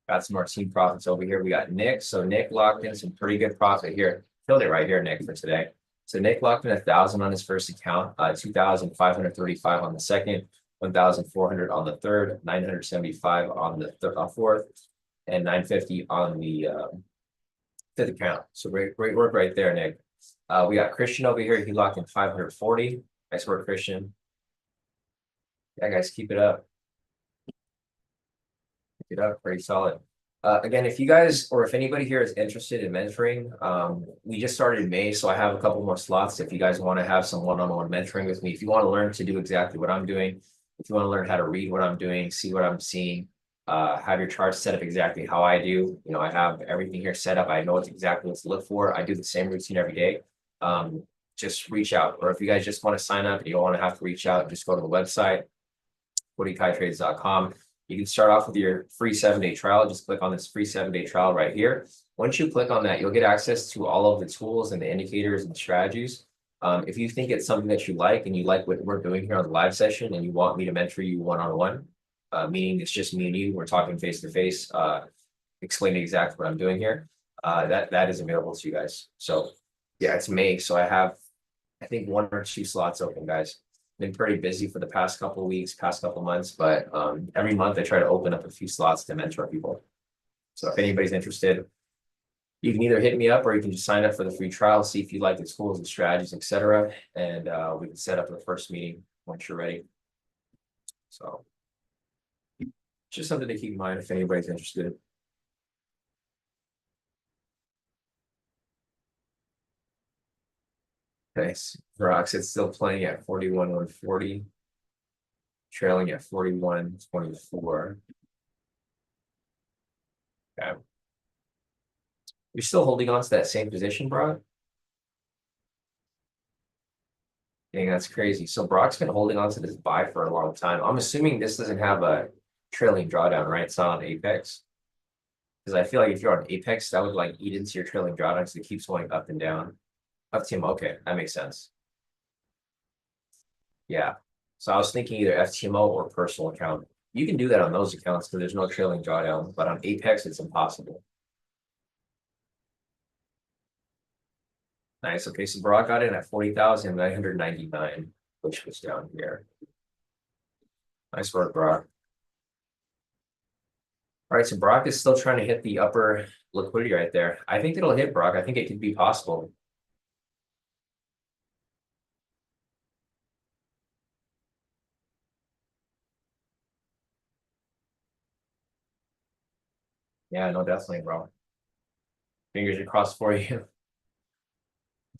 Got some more team profits over here. We got Nick. So Nick locked in some pretty good profit here. Killed it right here, Nick, for today. So Nick locked in 1,000 on his first account, 2,535 on the second, 1,400 on the third, 975 on the fourth, and 950 on the fifth account. So great work right there, Nick. We got Christian over here. He locked in 540. Nice work, Christian. Yeah, guys, keep it up. Keep it up, pretty solid. Again, if you guys or if anybody here is interested in mentoring, we just started in May, so I have a couple more slots. If you guys want to have some one-on-one mentoring with me, if you want to learn to do exactly what I'm doing, if you want to learn how to read what I'm doing, see what I'm seeing, have your charts set up exactly how I do. You know, I have everything here set up. I know exactly what to look for. I do the same routine every day. Just reach out. Or if you guys just want to sign up and you don't want to have to reach out, just go to the website, kodikaitrades.com. You can start off with your free 7-day trial. Just click on this free 7-day trial right here. Once you click on that, you'll get access to all of the tools and the indicators and strategies. If you think it's something that you like and you like what we're doing here on the live session and you want me to mentor you one-on-one, meaning it's just me and you, we're talking face-to-face, explaining exactly what I'm doing here, that is available to you guys. So yeah, it's May. So I have, I think 1 or 2 slots open, guys. Been pretty busy for the past couple of weeks, past couple of months, but every month I try to open up a few slots to mentor people. So if anybody's interested, you can either hit me up or you can just sign up for the free trial, see if you like the tools and strategies, etc. And we can set up the first meeting once you're ready. So just something to keep in mind if anybody's interested. Thanks. Rocks, it's still playing at 41,140, trailing at 41,24. Okay. You're still holding on to that same position, Brock? Dang, that's crazy. So Brock's been holding on to this buy for a long time. I'm assuming this doesn't have a trailing drawdown, right? It's not on Apex. Because I feel like if you're on Apex, that would like eat into your trailing drawdown because it keeps going up and down. Up to him. Okay, that makes sense. Yeah. So I was thinking either FTMO or personal account. You can do that on those accounts because there's no trailing drawdown, but on Apex, it's impossible. Nice. Okay, so Brock got in at 40,999, which was down here. Nice work, Brock. All right, so Brock is still trying to hit the upper liquidity right there. I think it'll hit Brock. I think it could be possible. Yeah, no, definitely, bro. Fingers are crossed for you.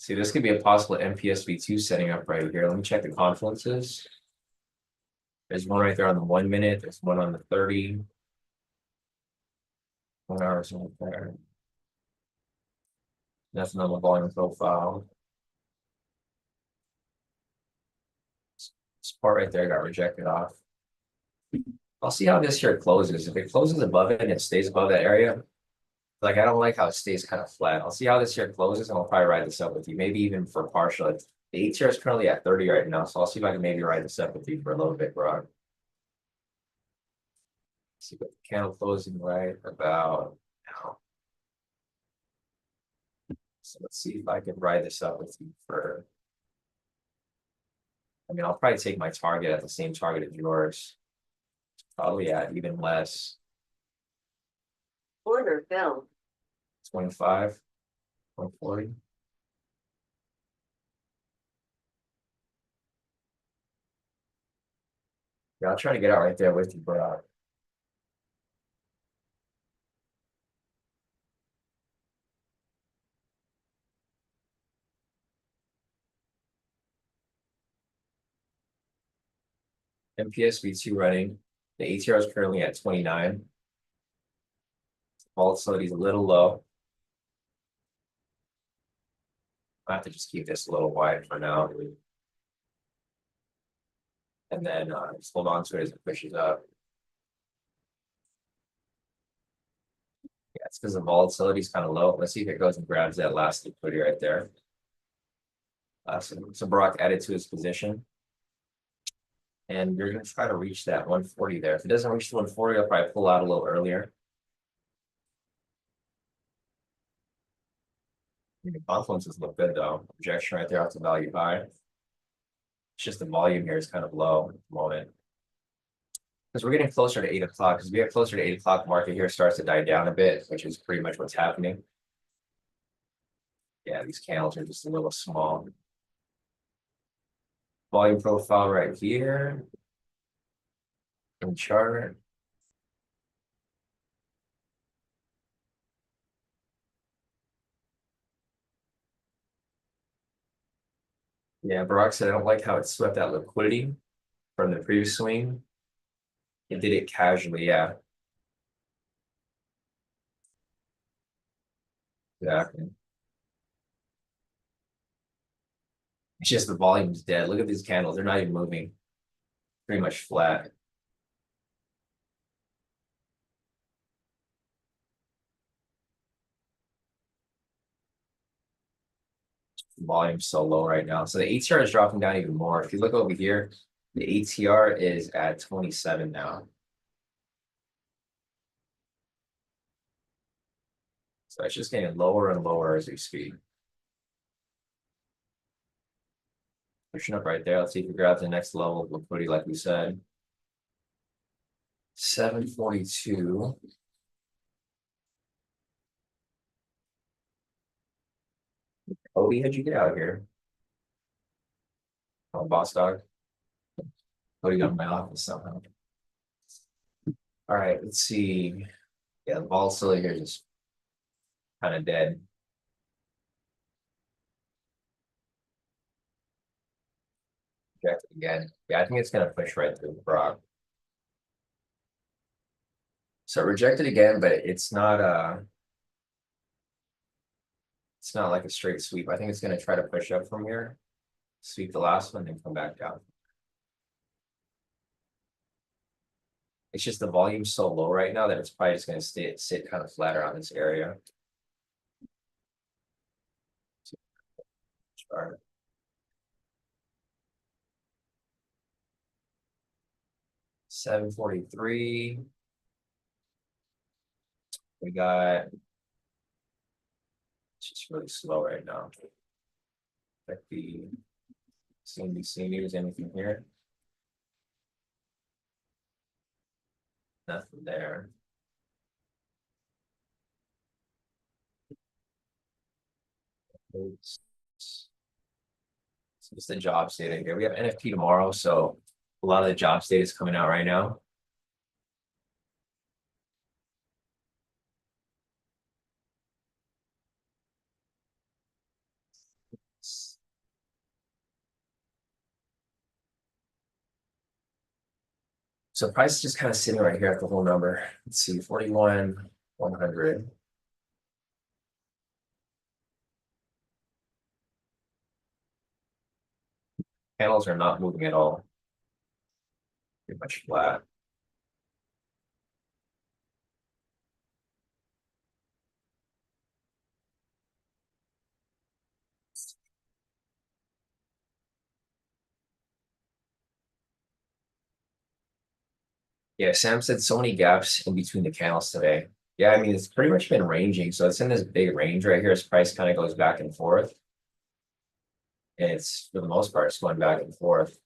See, this could be a possible MPSV2 setting up right here. Let me check the confluences. There's one right there on the 1 minute. There's one on the 30. 1 hour right there. Nothing on the volume profile. This part right there got rejected off. I'll see how this here closes. If it closes above it and it stays above that area, like I don't like how it stays kind of flat. I'll see how this here closes and I'll probably ride this up with you. Maybe even for partial. The ATR is currently at 30 right now, so I'll see if I can maybe ride this up with you for a little bit, bro. See what the candle closing right about now. So let's see if I can ride this up with you for. I mean, I'll probably take my target at the same target as yours. Probably at even less. Order filled. 25, 140. Yeah, I'll try to get out right there with you, bro. MPSV2 running. The ATR is currently at 29. Volatility is a little low. I have to just keep this a little wide for now. And then just hold on to it as it pushes up. Yeah, it's because the volatility is kind of low. Let's see if it goes and grabs that last liquidity right there. So Brock added to his position. And you're going to try to reach that 140 there. If it doesn't reach the 140, I'll probably pull out a little earlier. The confluences look good though. Projection right there off the value high. It's just the volume here is kind of low at the moment. Because we're getting closer to 8 o'clock. As we get closer to 8 o'clock, market here starts to die down a bit, which is pretty much what's happening. Yeah, these candles are just a little small. Volume profile right here. And chart. Yeah, Barack said I don't like how it swept that liquidity from the previous swing. It did it casually, yeah. Exactly. It's just the volume's dead. Look at these candles, they're not even moving. Pretty much flat. Volume's so low right now. So the ATR is dropping down even more. If you look over here, the ATR is at 27 now. So it's just getting lower and lower as we speak. Pushing up right there. Let's see if we grab the next level of liquidity, like we said. 742. Kodi, how'd you get out of here? Oh, boss dog. Kodi got in my office somehow. All right, let's see. Yeah, the volatility here is just kind of dead. Rejected again. Yeah, I think it's gonna push right through the Brock. So rejected again, but it's not like a straight sweep. I think it's gonna try to push up from here, sweep the last one, then come back down. It's just the volume's so low right now that it's probably just gonna sit kind of flat around this area. Chart. 7:43. We got, it's just really slow right now. Check the CNBC news, anything here? Nothing there. It's just the jobs data here. We have NFP tomorrow, so a lot of the jobs data is coming out right now. So price is just kind of sitting right here at the whole number. Let's see, 41,100. Panels are not moving at all. Pretty much flat. Yeah, Sam said so many gaps in between the candles today. Yeah, I mean, it's pretty much been ranging. So it's in this big range right here as price kind of goes back and forth. And it's, for the most part, it's going back and forth.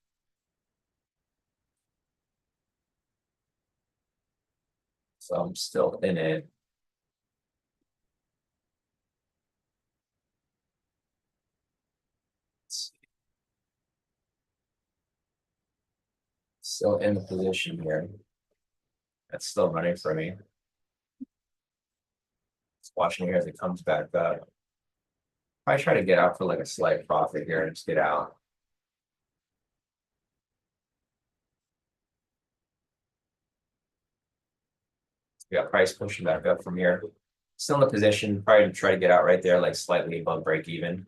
So I'm still in it. Still in the position here. That's still running for me. Just watching here as it comes back up. Probably try to get out for like a slight profit here and just get out. We got price pushing back up from here. Still in the position, probably to try to get out right there, like slightly above break even.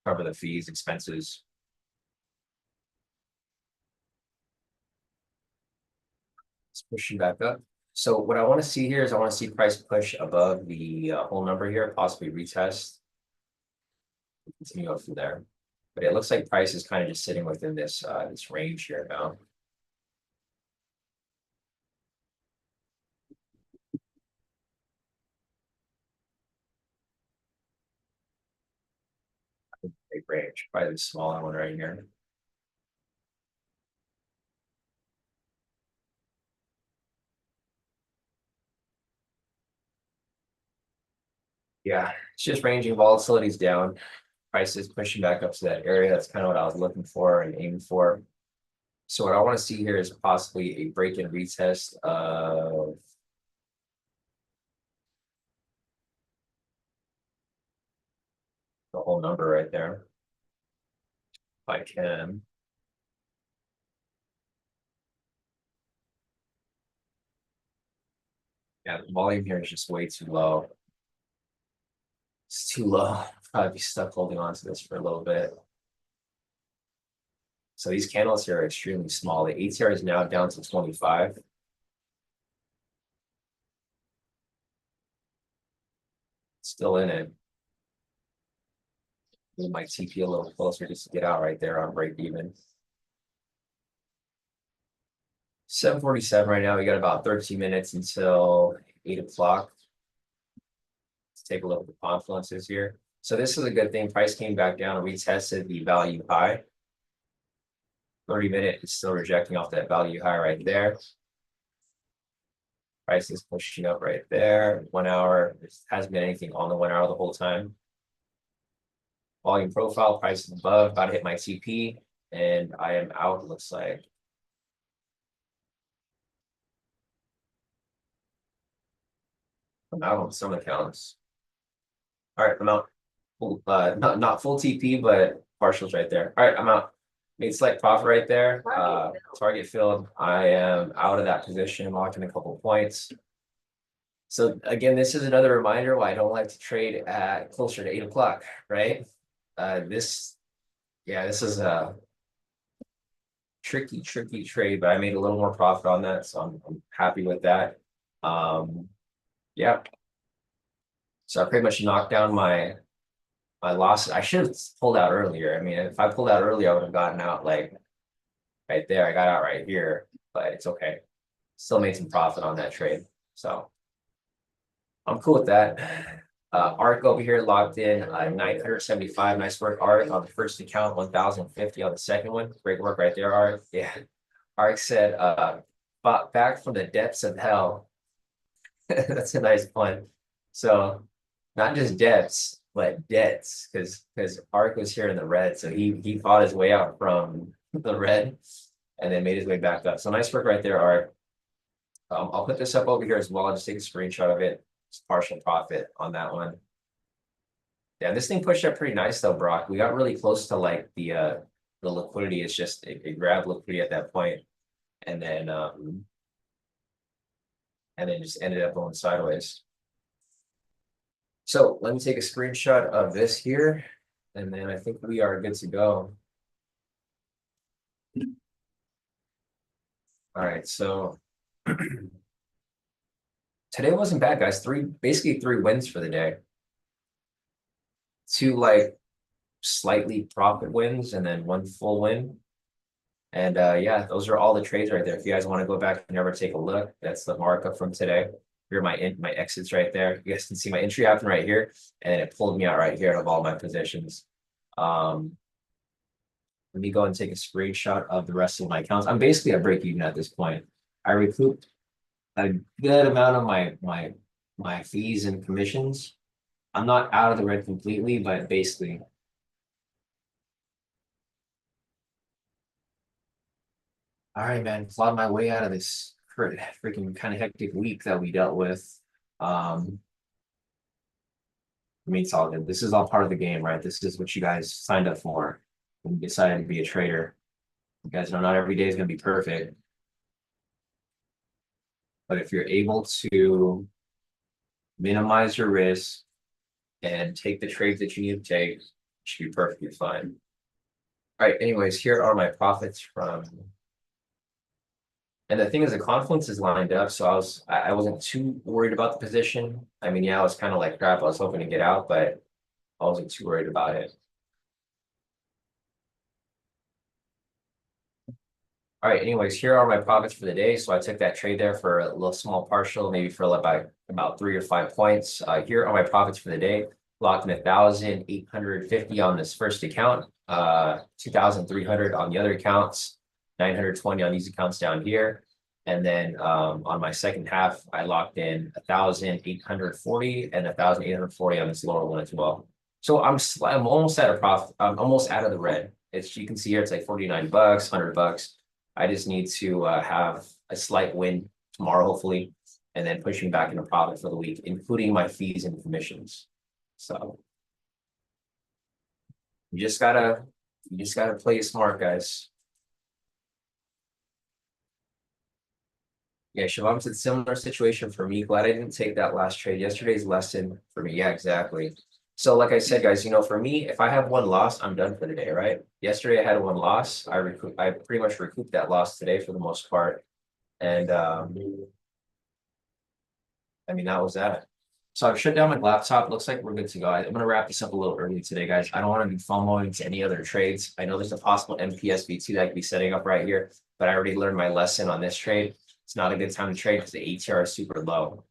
Cover the fees, expenses. It's pushing back up. So what I want to see here is I want to see price push above the whole number here, possibly retest. Continue up from there. But it looks like price is kind of just sitting within this this range here now. Big range, probably the smaller one right here. Yeah, it's just ranging, volatility's down. Price is pushing back up to that area. That's kind of what I was looking for and aiming for. So what I want to see here is possibly a break and retest of the whole number right there. If I can. Yeah, the volume here is just way too low. It's too low. I'll probably be stuck holding on to this for a little bit. So these candles here are extremely small. The ATR is now down to 25. Still in it. Move my TP a little closer just to get out right there on break even. 7:47 right now. We got about 13 minutes until 8 o'clock. Let's take a look at the confluences here. So this is a good thing. Price came back down and retested the value high. 30-minute is still rejecting off that value high right there. Price is pushing up right there. 1 hour, there hasn't been anything on the 1 hour the whole time. Volume profile, price is above, about to hit my TP, and I am out, looks like. I'm out on some accounts. All right, I'm out. Not full TP, but partials right there. All right, I'm out. Made select profit right there. Target filled. I am out of that position, locked in a couple of points. So again, this is another reminder why I don't like to trade at closer to 8 o'clock, right? This is a tricky trade, but I made a little more profit on that, so I'm happy with that. Yeah. So I pretty much knocked down my losses. I should have pulled out earlier. I mean, if I pulled out earlier, I would have gotten out like right there. I got out right here, but it's okay. Still made some profit on that trade. So I'm cool with that. ARC over here locked in 975. Nice work, ARC, on the first account, 1050 on the second one. Great work right there, ARC. Yeah. ARC said, "Bought back from the depths of hell." That's a nice pun. So not just debts, but debts, because ARC was here in the red. So he fought his way out from the red and then made his way back up. So nice work right there, ARC. I'll put this up over here as well. I'll just take a screenshot of it. It's partial profit on that one. Yeah, this thing pushed up pretty nice though, Brock. We got really close to like the liquidity. It's just it grabbed liquidity at that point, and then just ended up going sideways. So let me take a screenshot of this here, and then I think we are good to go. All right, so today wasn't bad, guys. Basically three wins for the day. Two like slightly profit wins and then one full win. And yeah, those are all the trades right there. If you guys want to go back and ever take a look, that's the markup from today. Here are my exits right there. You guys can see my entry happened right here, and it pulled me out right here out of all my positions. Let me go and take a screenshot of the rest of my accounts. I'm basically at break even at this point. I recouped a good amount of my fees and commissions. I'm not out of the red completely, but basically. All right, man, clawed my way out of this freaking kind of hectic week that we dealt with. I mean, it's all good. This is all part of the game, right? This is what you guys signed up for when you decided to be a trader. You guys know not every day is going to be perfect. But if you're able to minimize your risk and take the trades that you need to take, it should be perfectly fine. All right, anyways, here are my profits from. And the thing is, the confluence is lined up, so I wasn't too worried about the position. I mean, yeah, I was kind of like crap. I was hoping to get out, but I wasn't too worried about it. All right, anyways, here are my profits for the day. So I took that trade there for a little small partial, maybe for about 3 or 5 points. Here are my profits for the day. Locked in 1,850 on this first account, 2,300 on the other accounts, 920 on these accounts down here. And then on my second half, I locked in 1,840 and 1,840 on this lower one as well. So I'm almost at a profit. I'm almost out of the red. You can see here, it's like 49 bucks, 100 bucks. I just need to have a slight win tomorrow, hopefully, and then pushing back into profit for the week, including my fees and commissions. So you just gotta play smart, guys. Yeah, Shabam, it's a similar situation for me. Glad I didn't take that last trade. Yesterday's lesson for me. Yeah, exactly. So like I said, guys, for me, if I have one loss, I'm done for the day, right? Yesterday I had one loss. I pretty much recouped that loss today for the most part. And I mean, that was that. So I've shut down my laptop. Looks like we're good to go. I'm going to wrap this up a little early today, guys. I don't want to be FOMOing to any other trades. I know there's a possible MPSV2 that I could be setting up right here, but I already learned my lesson on this trade. It's not a good time to trade because the ATR is super low.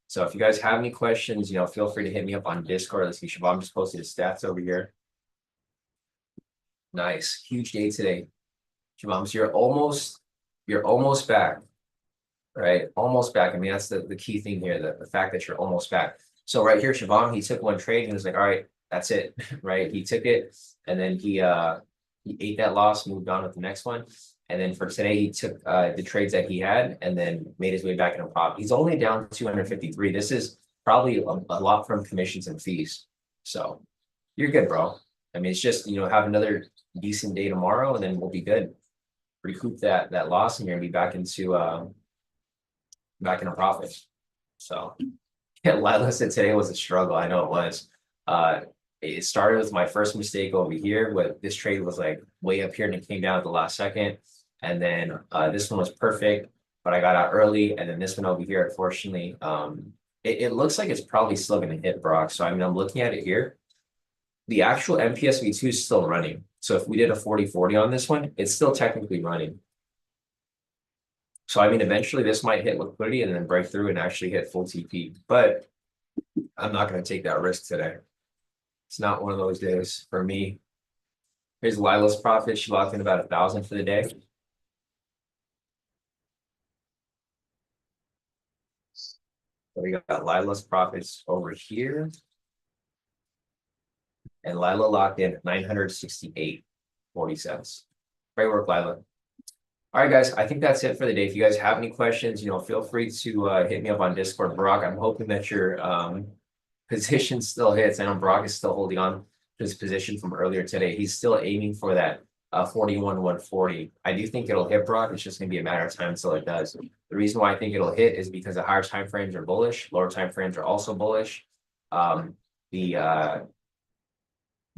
So if you guys have any questions, feel free to hit me up on Discord. Let's see, Shabam just posted his stats over here. Nice, huge day today. Shabam, so you're almost back, right? Almost back. I mean, that's the key thing here, the fact that you're almost back. So right here, Shabam, he took one trade and was like, all right, that's it, right? He took it and then he ate that loss, moved on with the next one. And then for today, he took the trades that he had and then made his way back into profit. He's only down 253. This is probably a lot from commissions and fees. So you're good, bro. I mean, it's just, have another decent day tomorrow and then we'll be good. Recoup that loss and you're gonna be back into profit. So yeah, Lila said today was a struggle. I know it was. It started with my first mistake over here, but this trade was like way up here and it came down at the last second. And then this one was perfect, but I got out early. And then this one over here, unfortunately, it looks like it's probably still going to hit, Brock. So I mean, I'm looking at it here. The actual MPSV2 is still running. So if we did a 40-40 on this one, it's still technically running. So I mean, eventually this might hit liquidity and then break through and actually hit full TP, but I'm not going to take that risk today. It's not one of those days for me. Here's Lila's profit. She locked in about 1,000 for the day. So we got Lila's profits over here. And Lila locked in 968.40 cents. Great work, Lila. All right, guys, I think that's it for the day. If you guys have any questions, feel free to hit me up on Discord. Brock, I'm hoping that your position still hits. I know Brock is still holding on to his position from earlier today. He's still aiming for that 41,140. I do think it'll hit, Brock. It's just going to be a matter of time until it does. The reason why I think it'll hit is because the higher time frames are bullish, lower time frames are also bullish. The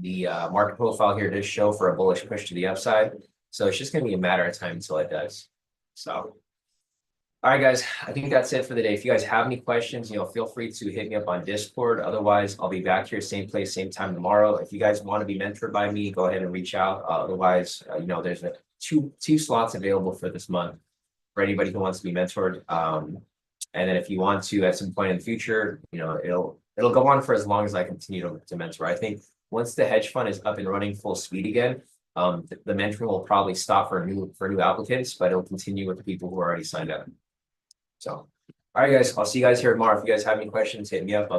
market profile here does show for a bullish push to the upside. So it's just going to be a matter of time until it does. So, all right, guys, I think that's it for the day. If you guys have any questions, feel free to hit me up on Discord. Otherwise, I'll be back here, same place, same time tomorrow. If you guys want to be mentored by me, go ahead and reach out. Otherwise, there's two slots available for this month for anybody who wants to be mentored. And then if you want to at some point in the future, it'll go on for as long as I continue to mentor. I think once the hedge fund is up and running full speed again, the mentoring will probably stop for new applicants, but it'll continue with the people who are already signed up. So, all right, guys, I'll see you guys here tomorrow. If you guys have any questions, hit me up. Otherwise,